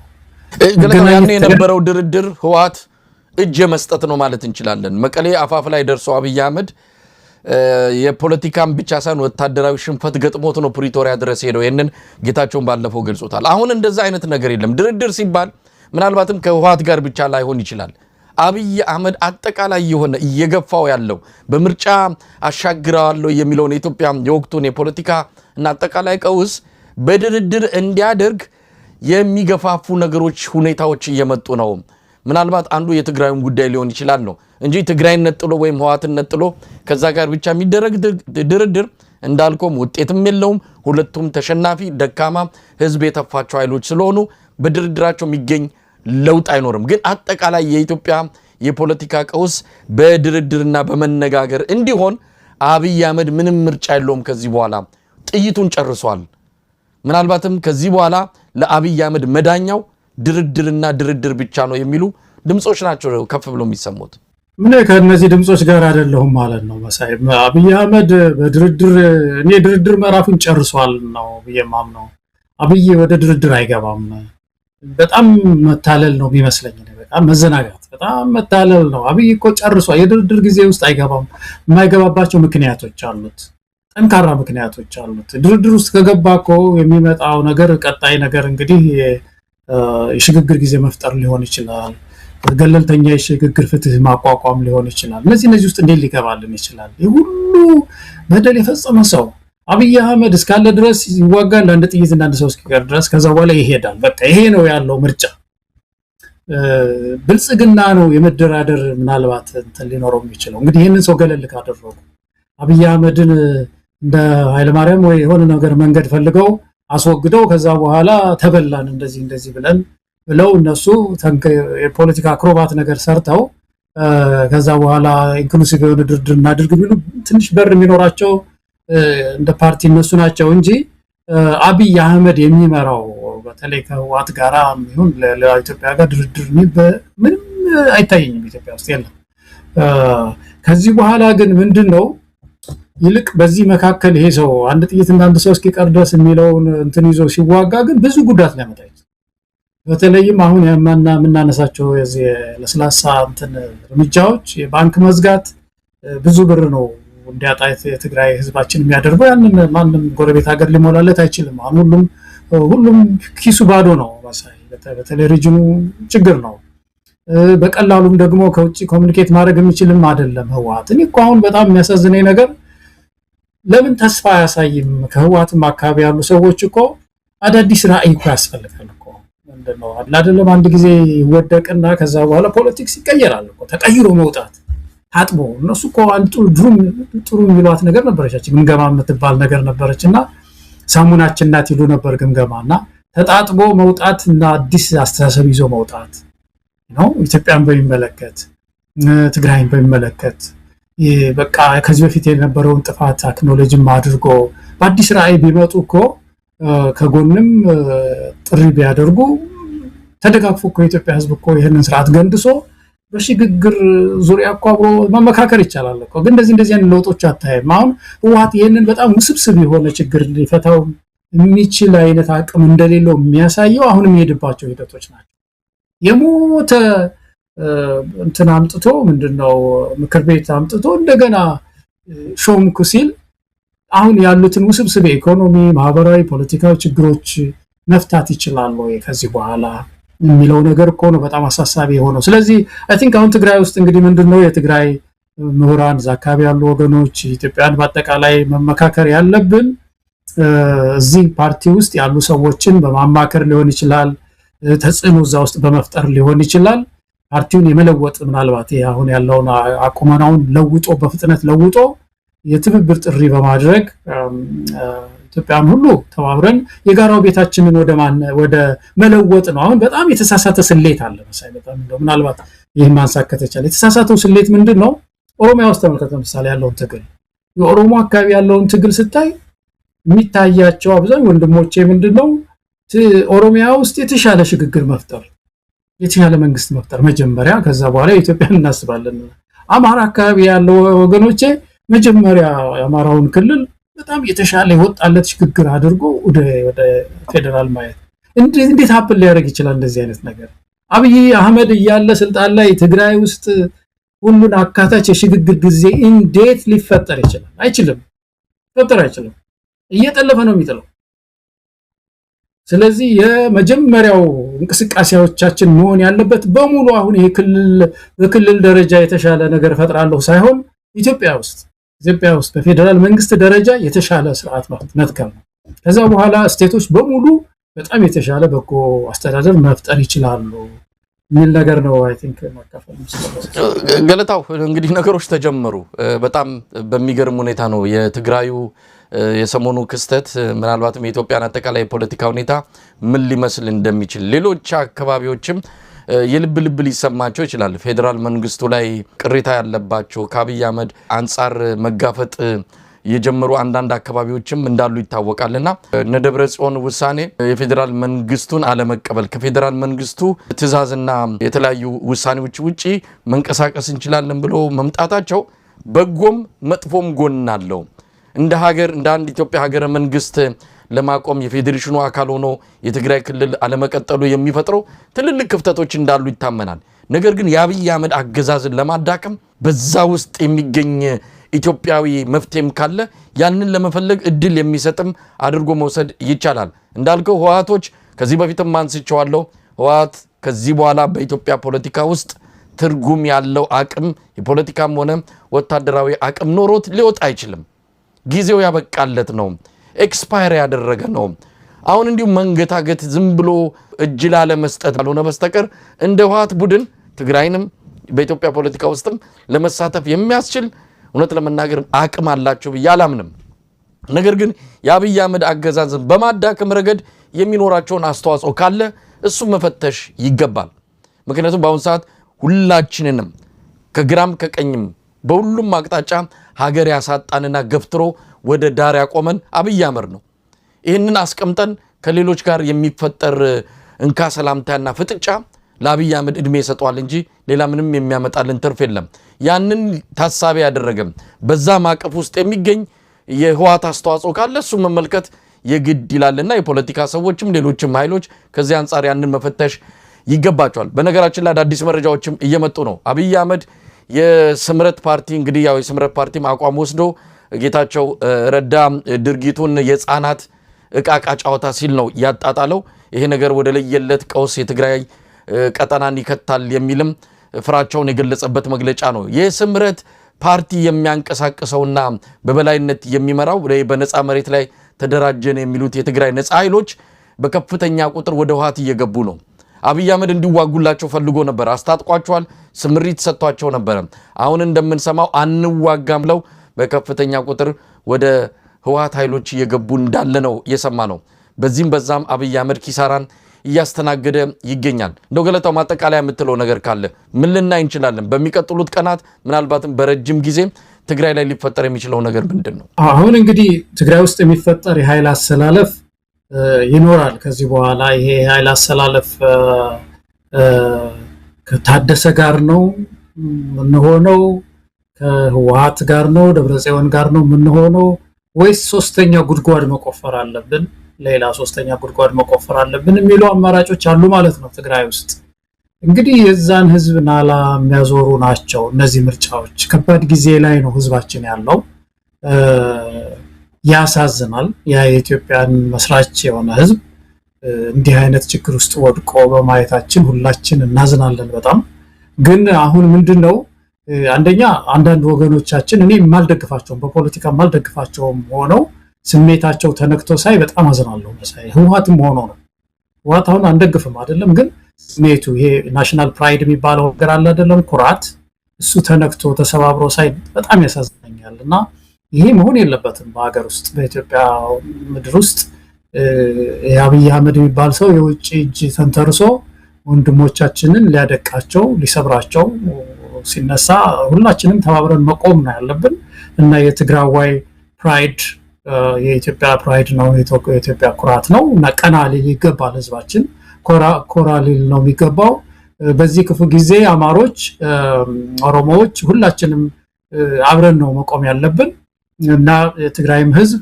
ያን የነበረው ድርድር ህወሓት እጅ መስጠት ነው ማለት እንችላለን። መቀሌ አፋፍ ላይ ደርሶ አብይ አህመድ የፖለቲካም ብቻ ሳይሆን ወታደራዊ ሽንፈት ገጥሞት ነው ፕሪቶሪያ ድረስ ሄደው። ይሄንን ጌታቸውን ባለፈው ገልጾታል። አሁን እንደዛ አይነት ነገር የለም። ድርድር ሲባል ምናልባትም ከህወሓት ጋር ብቻ ላይሆን ይችላል። አብይ አህመድ አጠቃላይ የሆነ እየገፋው ያለው በምርጫ አሻግራለሁ የሚለውን የኢትዮጵያ የወቅቱን የፖለቲካ እና አጠቃላይ ቀውስ በድርድር እንዲያደርግ የሚገፋፉ ነገሮች፣ ሁኔታዎች እየመጡ ነው። ምናልባት አንዱ የትግራይን ጉዳይ ሊሆን ይችላል ነው እንጂ ትግራይን ነጥሎ ወይም ህወሓትን ነጥሎ ከዛ ጋር ብቻ የሚደረግ ድርድር እንዳልቆም ውጤትም የለውም። ሁለቱም ተሸናፊ ደካማ ህዝብ የተፋቸው ኃይሎች ስለሆኑ በድርድራቸው የሚገኝ ለውጥ አይኖርም። ግን አጠቃላይ የኢትዮጵያ የፖለቲካ ቀውስ በድርድርና በመነጋገር እንዲሆን አብይ አህመድ ምንም ምርጫ የለውም። ከዚህ በኋላ ጥይቱን ጨርሷል። ምናልባትም ከዚህ በኋላ ለአብይ አህመድ መዳኛው ድርድርና ድርድር ብቻ ነው የሚሉ ድምጾች ናቸው ከፍ ብለው የሚሰሙት። ምን ከነዚህ ድምጾች ጋር አይደለሁም ማለት ነው መሳይ። አብይ አህመድ በድርድር እኔ ድርድር ምዕራፉን ጨርሷል ነው በየማምነው። አብይ ወደ ድርድር አይገባም። በጣም መታለል ነው የሚመስለኝ። በጣም መዘናጋት፣ በጣም መታለል ነው። አብይ እኮ ጨርሷል። የድርድር ጊዜ ውስጥ አይገባም። የማይገባባቸው ምክንያቶች አሉት፣ ጠንካራ ምክንያቶች አሉት። ድርድር ውስጥ ከገባ እኮ የሚመጣው ነገር ቀጣይ ነገር እንግዲህ የሽግግር ጊዜ መፍጠር ሊሆን ይችላል። ገለልተኛ የሽግግር ፍትህ ማቋቋም ሊሆን ይችላል። እነዚህ ውስጥ እንዴት ሊገባልን ይችላል? የሁሉ በደል የፈጸመ ሰው አብይ አህመድ እስካለ ድረስ ይዋጋል። አንድ ጥይት እና አንድ ሰው እስኪቀር ድረስ ከዛ በኋላ ይሄዳል። በቃ ይሄ ነው ያለው ምርጫ። ብልጽግና ነው የመደራደር ምናልባት እንትን ሊኖረው የሚችለው። እንግዲህ ይህንን ሰው ገለል ካደረጉ አብይ አህመድን እንደ ኃይለማርያም ወይ የሆነ ነገር መንገድ ፈልገው አስወግደው ከዛ በኋላ ተበላን እንደዚህ ብለው እነሱ የፖለቲካ አክሮባት ነገር ሰርተው ከዛ በኋላ ኢንክሉሲቭ የሆነ ድርድር እናድርግ የሚሉ ትንሽ በር የሚኖራቸው እንደ ፓርቲ እነሱ ናቸው እንጂ አብይ አህመድ የሚመራው በተለይ ከህወሓት ጋራ ይሁን ለኢትዮጵያ ጋር ድርድር ምንም አይታየኝም። ኢትዮጵያ ውስጥ የለም። ከዚህ በኋላ ግን ምንድነው ይልቅ በዚህ መካከል ይሄ ሰው አንድ ጥይት እና አንድ ሰው እስኪቀር ድረስ የሚለውን እንትን ይዞ ሲዋጋ ግን ብዙ ጉዳት ሊያመጣ ይችላል። በተለይም አሁን የምናነሳቸው የዚህ ለስላሳ እንትን እርምጃዎች የባንክ መዝጋት ብዙ ብር ነው እንዲያጣ የትግራይ ህዝባችን የሚያደርገው። ያንን ማንም ጎረቤት ሀገር ሊሞላለት አይችልም። አሁን ሁሉም ኪሱ ባዶ ነው። በተለይ ሪጅኑ ችግር ነው። በቀላሉም ደግሞ ከውጭ ኮሙኒኬት ማድረግ የሚችልም አይደለም ህወሓት። እኔ እኮ አሁን በጣም የሚያሳዝነኝ ነገር ለምን ተስፋ አያሳይም? ከህወሓትም አካባቢ ያሉ ሰዎች እኮ አዳዲስ ራዕይ እኮ ያስፈልጋል እኮ። እንደው አይደለም አንድ ጊዜ ይወደቅና ከዛ በኋላ ፖለቲክስ ይቀየራል እኮ። ተቀይሮ መውጣት ታጥቦ እነሱ እኮ አንዱ ጥሩ የሚሏት ነገር ነበረች፣ ግምገማ የምትባል ነገር ነበረችና ሳሙናችን ናት ይሉ ነበር ግምገማና ተጣጥቦ መውጣትና አዲስ አስተሳሰብ ይዞ መውጣት ነው ኢትዮጵያን በሚመለከት ትግራይን በሚመለከት በቃ ከዚህ በፊት የነበረውን ጥፋት አክኖሎጂም አድርጎ በአዲስ ራዕይ ቢመጡ እኮ ከጎንም ጥሪ ቢያደርጉ ተደጋግፎ እኮ የኢትዮጵያ ሕዝብ እኮ ይሄንን ስርዓት ገንድሶ በሽግግር ዙሪያ እኮ አብሮ መመካከር ይቻላል እኮ። ግን እንደዚህ አይነት ለውጦች አታይም። አሁን ህወሓት ይሄንን በጣም ውስብስብ የሆነ ችግር ሊፈታው የሚችል አይነት አቅም እንደሌለው የሚያሳየው አሁንም የሄድባቸው ሂደቶች ናቸው። የሞተ እንትን አምጥቶ ምንድነው ምክር ቤት አምጥቶ እንደገና ሾምኩ ሲል አሁን ያሉትን ውስብስብ የኢኮኖሚ፣ ማህበራዊ፣ ፖለቲካዊ ችግሮች መፍታት ይችላል ወይ ከዚህ በኋላ የሚለው ነገር እኮ ነው በጣም አሳሳቢ የሆነው። ስለዚህ አይ ቲንክ አሁን ትግራይ ውስጥ እንግዲህ ምንድነው የትግራይ ምሁራን እዛ አካባቢ ያሉ ወገኖች ኢትዮጵያን በአጠቃላይ መመካከር ያለብን እዚህ ፓርቲ ውስጥ ያሉ ሰዎችን በማማከር ሊሆን ይችላል፣ ተጽዕኖ እዛ ውስጥ በመፍጠር ሊሆን ይችላል። ፓርቲውን የመለወጥ ምናልባት አሁን ያለውን አቁመናውን ለውጦ በፍጥነት ለውጦ የትብብር ጥሪ በማድረግ ኢትዮጵያን ሁሉ ተባብረን የጋራው ቤታችንን ወደ መለወጥ ነው። አሁን በጣም የተሳሳተ ስሌት አለ መሳይ። በጣም ምናልባት ይህን ማንሳት ከተቻለ የተሳሳተው ስሌት ምንድነው? ኦሮሚያ ውስጥ ተመልከተ ምሳሌ ያለውን ትግል፣ የኦሮሞ አካባቢ ያለውን ትግል ስታይ የሚታያቸው አብዛኛው ወንድሞቼ ምንድነው ኦሮሚያ ውስጥ የተሻለ ሽግግር መፍጠር፣ የተሻለ መንግስት መፍጠር መጀመሪያ፣ ከዛ በኋላ ኢትዮጵያን እናስባለን። አማራ አካባቢ ያለው ወገኖቼ መጀመሪያ የአማራውን ክልል በጣም የተሻለ የወጣለት ሽግግር አድርጎ ወደ ፌደራል ማየት እንዴት ሀፕል ሊያደርግ ይችላል? እንደዚህ አይነት ነገር አብይ አህመድ እያለ ስልጣን ላይ ትግራይ ውስጥ ሁሉን አካታች የሽግግር ጊዜ እንዴት ሊፈጠር ይችላል? አይችልም፣ ሊፈጠር አይችልም። እየጠለፈ ነው የሚጥለው። ስለዚህ የመጀመሪያው እንቅስቃሴዎቻችን መሆን ያለበት በሙሉ አሁን ይሄ በክልል ደረጃ የተሻለ ነገር ፈጥራለሁ ሳይሆን ኢትዮጵያ ውስጥ በፌደራል መንግስት ደረጃ የተሻለ ስርዓት መትከል ነው። ከዛ በኋላ ስቴቶች በሙሉ በጣም የተሻለ በጎ አስተዳደር መፍጠር ይችላሉ የሚል ነገር ነው። አይ ቲንክ ማካፈል ገለታው እንግዲህ ነገሮች ተጀመሩ። በጣም በሚገርም ሁኔታ ነው የትግራዩ የሰሞኑ ክስተት ምናልባትም የኢትዮጵያን አጠቃላይ ፖለቲካ ሁኔታ ምን ሊመስል እንደሚችል ሌሎች አካባቢዎችም የልብ ሊሰማቸው ይችላል። ፌደራል መንግስቱ ላይ ቅሬታ ያለባቸው ከአብይ አህመድ አንጻር መጋፈጥ የጀመሩ አንዳንድ አካባቢዎችም እንዳሉ ይታወቃልና እነ ደብረጽዮን ውሳኔ የፌደራል መንግስቱን አለመቀበል ከፌደራል መንግስቱ ትዕዛዝና የተለያዩ ውሳኔዎች ውጪ መንቀሳቀስ እንችላለን ብሎ መምጣታቸው በጎም መጥፎም ጎን አለው። እንደ ሀገር እንደ አንድ ኢትዮጵያ ሀገረ መንግስት ለማቆም የፌዴሬሽኑ አካል ሆኖ የትግራይ ክልል አለመቀጠሉ የሚፈጥረው ትልልቅ ክፍተቶች እንዳሉ ይታመናል። ነገር ግን የአብይ አህመድ አገዛዝን ለማዳከም በዛ ውስጥ የሚገኝ ኢትዮጵያዊ መፍትሄም ካለ ያንን ለመፈለግ እድል የሚሰጥም አድርጎ መውሰድ ይቻላል። እንዳልከው ህወሓቶች ከዚህ በፊትም አንስቼዋለሁ። ህወሓት ከዚህ በኋላ በኢትዮጵያ ፖለቲካ ውስጥ ትርጉም ያለው አቅም የፖለቲካም ሆነ ወታደራዊ አቅም ኖሮት ሊወጣ አይችልም። ጊዜው ያበቃለት ነው። ኤክስፓየር ያደረገ ነው። አሁን እንዲሁ መንገታገት ዝም ብሎ እጅ ላለ መስጠት ባልሆነ በስተቀር እንደ ህወሓት ቡድን ትግራይንም በኢትዮጵያ ፖለቲካ ውስጥም ለመሳተፍ የሚያስችል እውነት ለመናገር አቅም አላቸው ብዬ አላምንም። ነገር ግን የአብይ አህመድ አገዛዝን በማዳከም ረገድ የሚኖራቸውን አስተዋጽኦ ካለ እሱ መፈተሽ ይገባል። ምክንያቱም በአሁኑ ሰዓት ሁላችንንም ከግራም ከቀኝም በሁሉም አቅጣጫ ሀገር ያሳጣንና ገፍትሮ ወደ ዳር ያቆመን አብይ አህመድ ነው። ይህንን አስቀምጠን ከሌሎች ጋር የሚፈጠር እንካ ሰላምታና ፍጥጫ ለአብይ አህመድ እድሜ ይሰጠዋል እንጂ ሌላ ምንም የሚያመጣልን ትርፍ የለም። ያንን ታሳቢ ያደረገም በዛ ማቀፍ ውስጥ የሚገኝ የህወሓት አስተዋጽኦ ካለ እሱ መመልከት የግድ ይላልና የፖለቲካ ሰዎችም ሌሎችም ኃይሎች ከዚህ አንጻር ያንን መፈተሽ ይገባቸዋል። በነገራችን ላይ አዳዲስ መረጃዎችም እየመጡ ነው። አብይ አህመድ የስምረት ፓርቲ እንግዲህ ያው የስምረት ፓርቲ አቋም ወስዶ ጌታቸው ረዳ ድርጊቱን የህፃናት እቃቃ ጫወታ ሲል ነው ያጣጣለው። ይሄ ነገር ወደ ለየለት ቀውስ የትግራይ ቀጠናን ይከታል የሚልም ፍራቻውን የገለጸበት መግለጫ ነው። የስምረት ፓርቲ የሚያንቀሳቅሰውና በበላይነት የሚመራው በነፃ መሬት ላይ ተደራጀን የሚሉት የትግራይ ነፃ ኃይሎች በከፍተኛ ቁጥር ወደ ህወሓት እየገቡ ነው። አብይ አህመድ እንዲዋጉላቸው ፈልጎ ነበር፣ አስታጥቋቸዋል፣ ስምሪት ሰጥቷቸው ነበር። አሁን እንደምንሰማው አንዋጋም ብለው በከፍተኛ ቁጥር ወደ ህወሓት ኃይሎች እየገቡ እንዳለ ነው የሰማ ነው። በዚህም በዛም አብይ አህመድ ኪሳራን እያስተናገደ ይገኛል። እንደው ገለታው ማጠቃለያ የምትለው ነገር ካለ ምን ልናይ እንችላለን? በሚቀጥሉት ቀናት ምናልባትም በረጅም ጊዜ ትግራይ ላይ ሊፈጠር የሚችለው ነገር ምንድነው? አሁን እንግዲህ ትግራይ ውስጥ የሚፈጠር የኃይል አሰላለፍ ይኖራል። ከዚህ በኋላ ይሄ የኃይል አሰላለፍ ከታደሰ ጋር ነው የምንሆነው? ከህወሓት ጋር ነው? ደብረጽዮን ጋር ነው የምንሆነው? ወይስ ሶስተኛ ጉድጓድ መቆፈር አለብን? ሌላ ሶስተኛ ጉድጓድ መቆፈር አለብን የሚሉ አማራጮች አሉ ማለት ነው ትግራይ ውስጥ። እንግዲህ የዛን ህዝብ ናላ የሚያዞሩ ናቸው እነዚህ ምርጫዎች። ከባድ ጊዜ ላይ ነው ህዝባችን ያለው። ያሳዝናል። የኢትዮጵያን መስራች የሆነ ህዝብ እንዲህ አይነት ችግር ውስጥ ወድቆ በማየታችን ሁላችን እናዝናለን በጣም። ግን አሁን ምንድነው አንደኛ አንዳንድ ወገኖቻችን እኔ የማልደግፋቸውም በፖለቲካ የማልደግፋቸውም ሆነው ስሜታቸው ተነክቶ ሳይ በጣም አዝናለሁ። መሳይ ህወሓትም ሆኖ ነው ህወሓት አሁን አንደግፍም አይደለም፣ ግን ስሜቱ ይሄ ናሽናል ፕራይድ የሚባለው ነገር አለ አይደለም፣ ኩራት፣ እሱ ተነክቶ ተሰባብሮ ሳይ በጣም ያሳዝነኛል። እና ይሄ መሆን የለበትም በሀገር ውስጥ በኢትዮጵያ ምድር ውስጥ የአብይ አህመድ የሚባል ሰው የውጭ እጅ ተንተርሶ ወንድሞቻችንን ሊያደቃቸው ሊሰብራቸው ሲነሳ ሁላችንም ተባብረን መቆም ነው ያለብን። እና የትግራዋይ ፕራይድ የኢትዮጵያ ፕራይድ ነው፣ የኢትዮጵያ ኩራት ነው እና ቀና ሊል ይገባል። ህዝባችን ኮራ ሊል ነው የሚገባው። በዚህ ክፉ ጊዜ አማሮች፣ ኦሮሞዎች ሁላችንም አብረን ነው መቆም ያለብን እና የትግራይም ህዝብ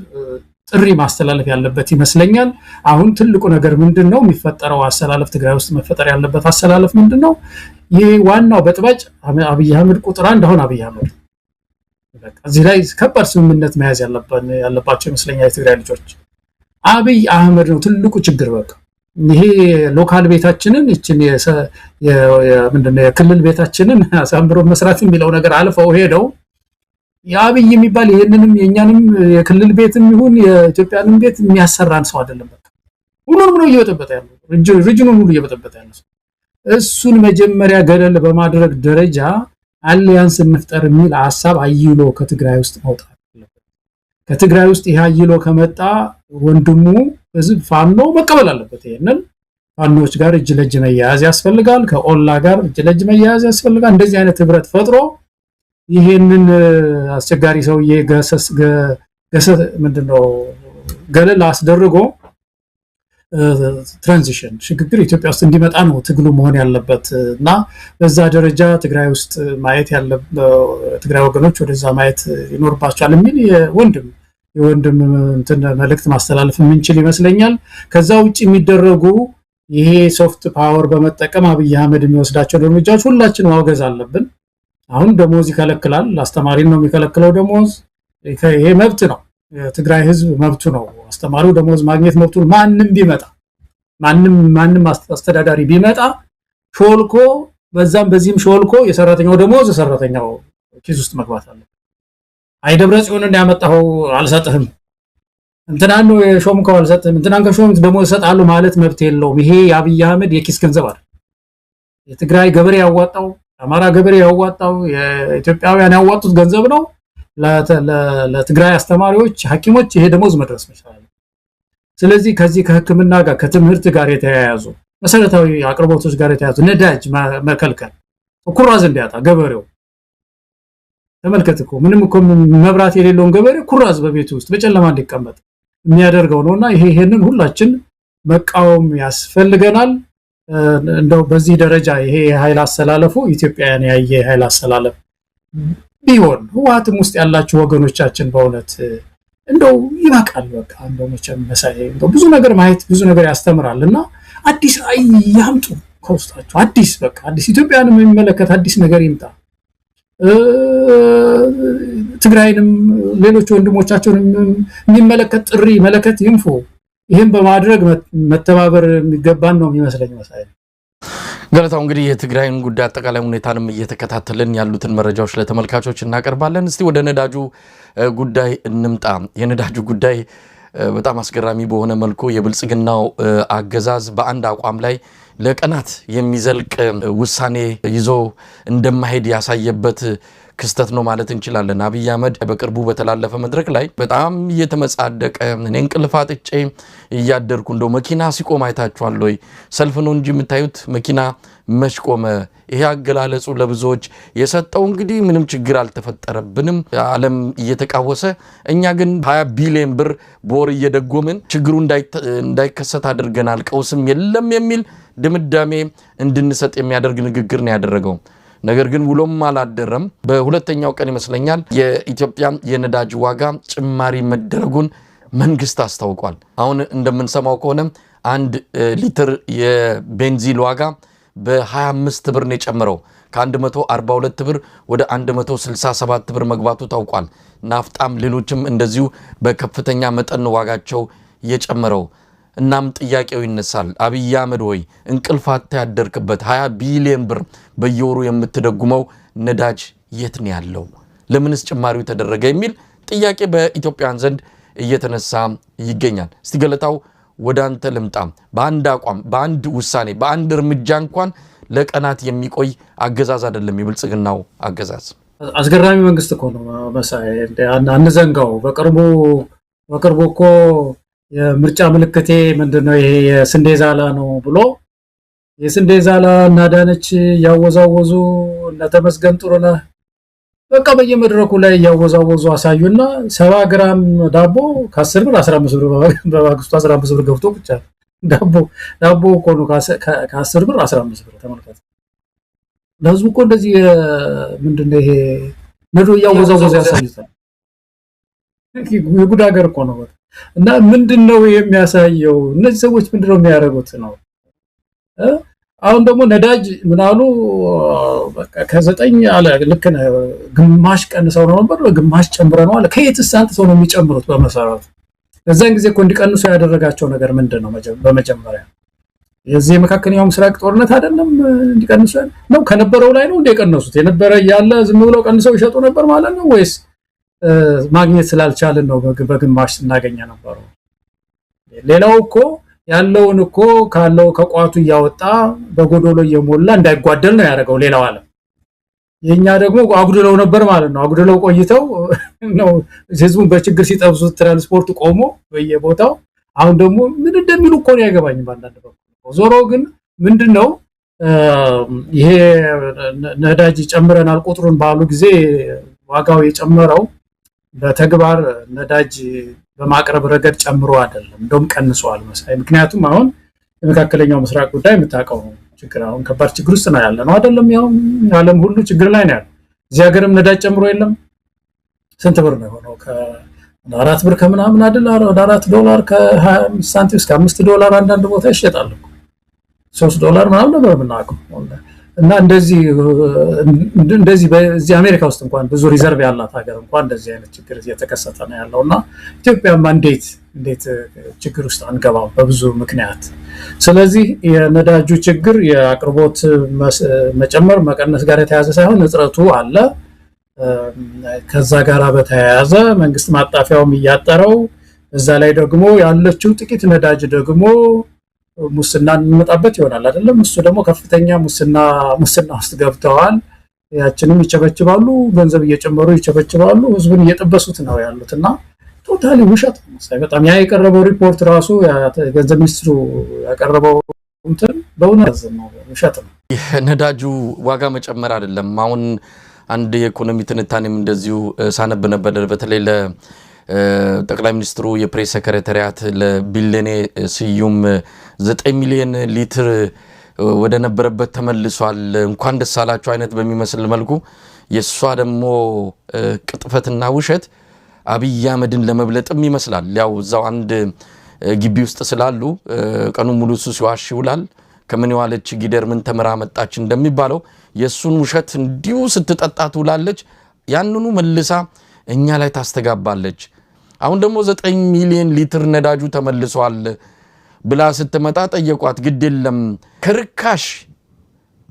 ጥሪ ማስተላለፍ ያለበት ይመስለኛል። አሁን ትልቁ ነገር ምንድነው የሚፈጠረው አሰላለፍ ትግራይ ውስጥ መፈጠር ያለበት አሰላለፍ ምንድነው? ይህ ዋናው በጥባጭ አብይ አህመድ ቁጥር 1 አሁን አብይ አህመድ እዚህ ላይ ከባድ ስምምነት መያዝ ያለባቸው ይመስለኛል የትግራይ ልጆች። አብይ አህመድ ነው ትልቁ ችግር። በቃ ይሄ ሎካል ቤታችንን እቺን ምንድነው የክልል ቤታችንን አሳምሮ መስራት የሚለው ነገር አልፈው ሄደው የአብይ የሚባል ይሄንንም የኛንም የክልል ቤትም ይሁን የኢትዮጵያንም ቤት የሚያሰራን ሰው አይደለም። በቃ ሁሉንም ነው እየበጠበጠ ያለው፣ ሪጅኑን ሁሉ እየበጠበጠ ያለው። እሱን መጀመሪያ ገለል በማድረግ ደረጃ አሊያንስ እንፍጠር የሚል ሐሳብ አይሎ ከትግራይ ውስጥ መውጣት አለበት። ከትግራይ ውስጥ ይሄ አይሎ ከመጣ ወንድሙ ህዝብ ፋኖ መቀበል አለበት። ይሄንን ፋኖች ጋር እጅ ለእጅ መያያዝ ያስፈልጋል። ከኦላ ጋር እጅ ለእጅ መያያዝ ያስፈልጋል። እንደዚህ አይነት ህብረት ፈጥሮ ይሄንን አስቸጋሪ ሰውዬ ምንድነው ገለል አስደርጎ ትራንዚሽን ሽግግር ኢትዮጵያ ውስጥ እንዲመጣ ነው ትግሉ መሆን ያለበት። እና በዛ ደረጃ ትግራይ ውስጥ ማየት ትግራይ ወገኖች ወደዛ ማየት ይኖርባቸዋል የሚል የወንድም እንትን መልእክት ማስተላለፍ የምንችል ይመስለኛል። ከዛ ውጪ የሚደረጉ ይሄ ሶፍት ፓወር በመጠቀም አብይ አህመድ የሚወስዳቸው እርምጃዎች ሁላችን ማውገዝ አለብን። አሁን ደሞዝ ይከለክላል። አስተማሪን ነው የሚከለክለው ደሞዝ። ይሄ መብት ነው፣ የትግራይ ህዝብ መብቱ ነው። አስተማሪው ደሞዝ ማግኘት መብቱ ነው። ማንም ቢመጣ ማንም አስተዳዳሪ ቢመጣ ሾልኮ በዛም በዚህም ሾልኮ የሰራተኛው ደሞዝ የሰራተኛው ኪስ ውስጥ መግባት አለ። አይ ደብረጽዮንን ያመጣው አልሰጥህም፣ እንትናን ነው የሾምከው አልሰጥህም፣ እንትናን ከሾምት ደሞዝ እሰጣለሁ ማለት መብት የለውም። ይሄ የአብይ አህመድ የኪስ ገንዘብ አይደል። የትግራይ ገበሬ ያዋጣው፣ አማራ ገበሬ ያዋጣው፣ የኢትዮጵያውያን ያዋጡት ገንዘብ ነው። ለትግራይ አስተማሪዎች፣ ሐኪሞች ይሄ ደሞዝ መድረስ መቻል። ስለዚህ ከዚህ ከሕክምና ጋር ከትምህርት ጋር የተያያዙ መሰረታዊ አቅርቦቶች ጋር የተያያዙ ነዳጅ መከልከል፣ ኩራዝ እንዲያጣ ገበሬው ተመልከት እኮ ምንም እኮ መብራት የሌለውን ገበሬ ኩራዝ በቤቱ ውስጥ በጨለማ እንዲቀመጥ የሚያደርገው ነውና ይሄንን ሁላችን መቃወም ያስፈልገናል። እንደው በዚህ ደረጃ ይሄ ኃይል አሰላለፉ ኢትዮጵያን ያየ ኃይል አሰላለፍ ቢሆን ህወሓትም ውስጥ ያላችሁ ወገኖቻችን በእውነት እንደው ይበቃል። በቃ እንደው መቼም መሳይ እንደው ብዙ ነገር ማየት ብዙ ነገር ያስተምራልና አዲስ ራዕይ ያምጡ ከውስጣቸው። አዲስ ኢትዮጵያንም የሚመለከት አዲስ ነገር ይምጣ። ትግራይንም ሌሎች ወንድሞቻቸውን የሚመለከት ጥሪ መለከት ይንፉ። ይሄን በማድረግ መተባበር የሚገባን ነው የሚመስለኝ መሳይ። ገለታው እንግዲህ የትግራይን ጉዳይ አጠቃላይ ሁኔታንም እየተከታተልን ያሉትን መረጃዎች ለተመልካቾች እናቀርባለን። እስቲ ወደ ነዳጁ ጉዳይ እንምጣ። የነዳጁ ጉዳይ በጣም አስገራሚ በሆነ መልኩ የብልጽግናው አገዛዝ በአንድ አቋም ላይ ለቀናት የሚዘልቅ ውሳኔ ይዞ እንደማይሄድ ያሳየበት ክስተት ነው ማለት እንችላለን። አብይ አህመድ በቅርቡ በተላለፈ መድረክ ላይ በጣም እየተመጻደቀ እኔ እንቅልፍ አጥቼ እያደርኩ እንደው መኪና ሲቆም አይታችኋል ወይ? ሰልፍ ነው እንጂ የምታዩት መኪና መሽቆመ። ይሄ አገላለጹ ለብዙዎች የሰጠው እንግዲህ ምንም ችግር አልተፈጠረብንም ዓለም እየተቃወሰ እኛ ግን 20 ቢሊዮን ብር በወር እየደጎምን ችግሩ እንዳይከሰት አድርገናል፣ ቀውስም የለም የሚል ድምዳሜ እንድንሰጥ የሚያደርግ ንግግር ነው ያደረገው። ነገር ግን ውሎም አላደረም። በሁለተኛው ቀን ይመስለኛል የኢትዮጵያ የነዳጅ ዋጋ ጭማሪ መደረጉን መንግስት አስታውቋል። አሁን እንደምንሰማው ከሆነ 1 ሊትር የቤንዚን ዋጋ በ25 ብር ነው የጨመረው። ከ142 ብር ወደ 167 ብር መግባቱ ታውቋል። ናፍጣም ሌሎችም እንደዚሁ በከፍተኛ መጠን ዋጋቸው የጨመረው። እናም ጥያቄው ይነሳል፣ አብይ አህመድ ሆይ እንቅልፋታ ያደርክበት 20 ቢሊዮን ብር በየወሩ የምትደጉመው ነዳጅ የት ነው ያለው? ለምንስ ጭማሪው ተደረገ? የሚል ጥያቄ በኢትዮጵያውያን ዘንድ እየተነሳ ይገኛል። እስቲ ገለታው ወደ አንተ ልምጣ። በአንድ አቋም፣ በአንድ ውሳኔ፣ በአንድ እርምጃ እንኳን ለቀናት የሚቆይ አገዛዝ አይደለም የብልጽግናው አገዛዝ። አስገራሚ መንግስት እኮ ነው መሳይ፣ አንዘንጋው። በቅርቡ እኮ የምርጫ ምልክቴ ምንድነው ይሄ የስንዴ ዛላ ነው ብሎ የስንዴ ዛላ እና ዳነች ያወዛወዙ እና ተመስገን ጥሩነህ በቃ በየመድረኩ ላይ ያወዛወዙ አሳዩና 70 ግራም ዳቦ ከ10 ብር 15 ብር በማግስቱ 15 ብር ገብቶ ብቻ ዳቦ እኮ ነው ከ10 ብር 15 ብር። ተመልከቱ። ለህዝቡ እኮ እንደዚህ ምንድነው ይሄ ነዶ ያወዛወዙ ያሳዩታል። የጉድ ሀገር እኮ ነው። እና ምንድነው የሚያሳየው? እነዚህ ሰዎች ምንድነው የሚያደርጉት ነው? አሁን ደግሞ ነዳጅ ምናሉ በቃ ከ9 አለ ልክ ግማሽ ቀንሰው ነው ነበር፣ ግማሽ ጨምረው አለ። ከየትስ አንጥተው ነው የሚጨምሩት? በመሰረቱ በዛን ጊዜ እኮ እንዲቀንሱ ያደረጋቸው ነገር ምንድነው? በመጀመሪያ የዚህ መካከለኛው ምስራቅ ጦርነት አይደለም እንዲቀንሱ ነው? ከነበረው ላይ ነው እንደቀነሱት? የነበረ ያለ ዝም ብለው ቀንሰው ይሸጡ ነበር ማለት ነው ወይስ ማግኘት ስላልቻለን ነው በግማሽ ስናገኘ ነበር? ሌላው እኮ ያለውን እኮ ካለው ከቋቱ ያወጣ በጎዶሎ እየሞላ እንዳይጓደል ነው ያደረገው ሌላው ዓለም። የኛ ደግሞ አጉድለው ነበር ማለት ነው። አጉድለው ቆይተው ነው ህዝቡን በችግር ሲጠብሱት ትራንስፖርት ቆሞ በየቦታው። አሁን ደግሞ ምን እንደሚሉ እኮ ነው ያገባኝም አንዳንድ በኩል። ዞሮ ግን ምንድነው ይሄ ነዳጅ ጨምረናል ቁጥሩን ባሉ ጊዜ ዋጋው የጨመረው በተግባር ነዳጅ በማቅረብ ረገድ ጨምሮ አይደለም፣ እንደውም ቀንሷል መሳይ። ምክንያቱም አሁን የመካከለኛው ምስራቅ ጉዳይ የምታውቀው ችግር አሁን ከባድ ችግር ውስጥ ነው ያለ ነው አይደለም? ያው ዓለም ሁሉ ችግር ላይ ነው ያለው። እዚህ ሀገርም ነዳጅ ጨምሮ የለም። ስንት ብር ነው የሆነው? ከ4 ብር ከምናምን አይደል? ወደ $4 ከ25 ሳንቲም እስከ $5 አንዳንድ ቦታ ይሸጣል እኮ። $3 ምናምን ነበር የምናውቀው። እና እንደዚህ በዚህ አሜሪካ ውስጥ እንኳን ብዙ ሪዘርቭ ያላት ሀገር እንኳን እንደዚህ አይነት ችግር እየተከሰተ ነው ያለውና ኢትዮጵያማ እንዴት ችግር ውስጥ አንገባም? በብዙ ምክንያት። ስለዚህ የነዳጁ ችግር የአቅርቦት መጨመር መቀነስ ጋር የተያያዘ ሳይሆን እጥረቱ አለ። ከዛ ጋር በተያያዘ መንግስት ማጣፊያውም እያጠረው፣ እዛ ላይ ደግሞ ያለችው ጥቂት ነዳጅ ደግሞ ሙስና እንመጣበት ይሆናል አይደለም? እሱ ደግሞ ከፍተኛ ሙስና ውስጥ ገብተዋል። ያችንም ይቸበችባሉ፣ ገንዘብ እየጨመሩ ይቸበችባሉ፣ ህዝቡን እየጠበሱት ነው ያሉትና ቶታሊ ውሸት ነው። በጣም ያ የቀረበው ሪፖርት ራሱ ገንዘብ ሚኒስትሩ ያቀረበው እንትን በእውነት ነው ውሸት ነው። የነዳጁ ዋጋ መጨመር አይደለም። አሁን አንድ የኢኮኖሚ ትንታኔም እንደዚሁ ሳነብ ነበር። በተለይ ጠቅላይ ሚኒስትሩ የፕሬስ ሰክሬታሪያት ለቢለኔ ስዩም 9 ሚሊዮን ሊትር ወደ ነበረበት ተመልሷል እንኳን ደስ አላችሁ አይነት በሚመስል መልኩ የሷ ደግሞ ቅጥፈትና ውሸት አብይ አህመድን ለመብለጥም ይመስላል። ያው እዛው አንድ ግቢ ውስጥ ስላሉ ቀኑ ሙሉ እሱ ሲዋሽ ይውላል። ከምን ዋለች ጊደር ምን ተመራ መጣች እንደሚባለው የሱን ውሸት እንዲሁ ስትጠጣ ትውላለች። ያንኑ መልሳ እኛ ላይ ታስተጋባለች። አሁን ደግሞ 9 ሚሊዮን ሊትር ነዳጁ ተመልሷል ብላ ስትመጣ ጠየቋት። ግድ የለም ከርካሽ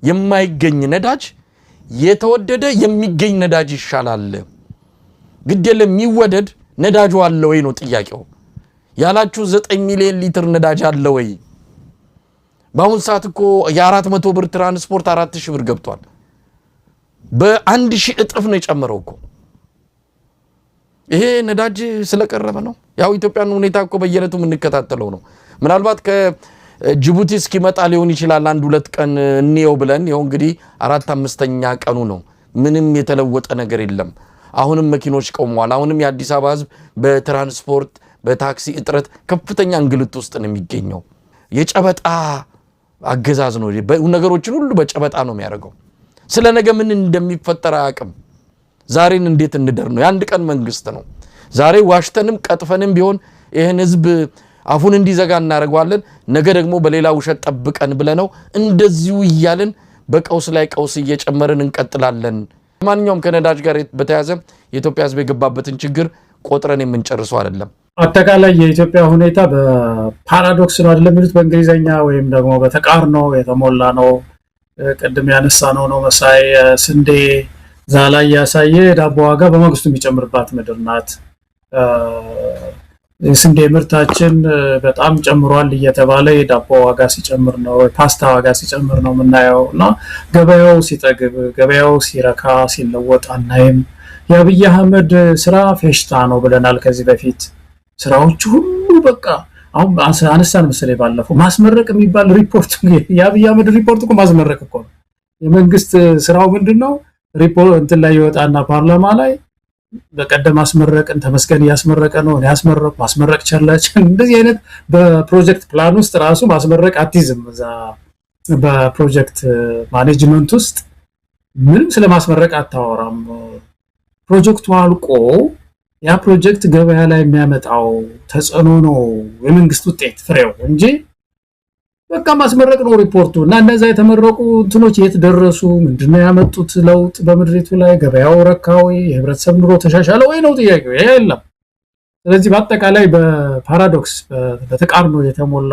የማይገኝ ነዳጅ የተወደደ የሚገኝ ነዳጅ ይሻላል። ግድ የለም የሚወደድ ነዳጁ አለ ወይ ነው ጥያቄው። ያላችሁ 9 ሚሊዮን ሊትር ነዳጅ አለ ወይ? በአሁን ሰዓት እኮ የ400 ብር ትራንስፖርት 4000 ብር ገብቷል። በ1000 እጥፍ ነው የጨመረው እኮ። ይሄ ነዳጅ ስለቀረበ ነው። ያው ኢትዮጵያን ሁኔታ እኮ በየነቱ የምንከታተለው ነው። ምናልባት ከጅቡቲ እስኪመጣ ሊሆን ይችላል 1-2 ቀን እንየው ብለን ይኸው እንግዲህ 4-5ኛ ቀኑ ነው። ምንም የተለወጠ ነገር የለም። አሁንም መኪኖች ቆመዋል። አሁንም የአዲስ አበባ ህዝብ በትራንስፖርት በታክሲ እጥረት ከፍተኛ እንግልት ውስጥ ነው የሚገኘው። የጨበጣ አገዛዝ ነው። ነገሮችን ሁሉ በጨበጣ ነው የሚያደርገው። ስለ ነገ ምን እንደሚፈጠር አያውቅም። ዛሬን እንዴት እንደር ነው። የአንድ ቀን መንግስት ነው። ዛሬ ዋሽተንም ቀጥፈንም ቢሆን ይሄን ህዝብ አፉን እንዲዘጋ እናደርገዋለን። ነገ ደግሞ በሌላ ውሸት ጠብቀን ብለነው እንደዚሁ እያልን በቀውስ ላይ ቀውስ እየጨመርን እንቀጥላለን። ማንኛውም ከነዳጅ ጋር በተያያዘ የኢትዮጵያ ህዝብ የገባበትን ችግር ቆጥረን የምንጨርሰው አይደለም። አጠቃላይ የኢትዮጵያ ሁኔታ በፓራዶክስ ነው አይደለም የሚሉት በእንግሊዘኛ፣ ወይም ደግሞ በተቃርኖ የተሞላ ነው። ቅድም ያነሳነው ነው መሳይ ስንዴ ዛላ ያሳየ ዳቦ ዋጋ በማግስቱ የሚጨምርባት ምድር ናት። የስንዴ ምርታችን በጣም ጨምሯል እየተባለ የዳቦ ዋጋ ሲጨምር ነው፣ ፓስታ ዋጋ ሲጨምር ነው የምናየው እና ገበያው ሲጠግብ ገበያው ሲረካ ሲለወጥ አናይም። የአብይ አህመድ ስራ ፌሽታ ነው ብለናል ከዚህ በፊት። ስራዎቹ ሁሉ በቃ አሁን አነሳን መሰለኝ ባለፈው ማስመረቅ የሚባል ሪፖርት የአብይ አህመድ ሪፖርት እኮ ማስመረቅ እኮ ነው። የመንግስት ስራው ምንድነው? ሪፖርት እንትን ላይ ይወጣና ፓርላማ ላይ በቀደም ማስመረቅን ተመስገን ያስመረቀ ነው ያስመረቅ ማስመረቅ ቻላች እንደዚህ አይነት በፕሮጀክት ፕላን ውስጥ ራሱ ማስመረቅ አቲዝም እዛ በፕሮጀክት ማኔጅመንት ውስጥ ምንም ስለማስመረቅ አታወራም። ፕሮጀክቱ አልቆ ያ ፕሮጀክት ገበያ ላይ የሚያመጣው ተጽዕኖ ነው የመንግስት ውጤት ፍሬው እንጂ በቃ ማስመረቅ ነው ሪፖርቱ። እና እነዛ የተመረቁ እንትኖች የት ደረሱ? ምንድነው ያመጡት ለውጥ በምድሪቱ ላይ? ገበያው ረካው? የህብረተሰብ ኑሮ ተሻሻለ ወይ ነው ጥያቄው። ይሄ የለም። ስለዚህ በአጠቃላይ በፓራዶክስ በተቃርኖ የተሞላ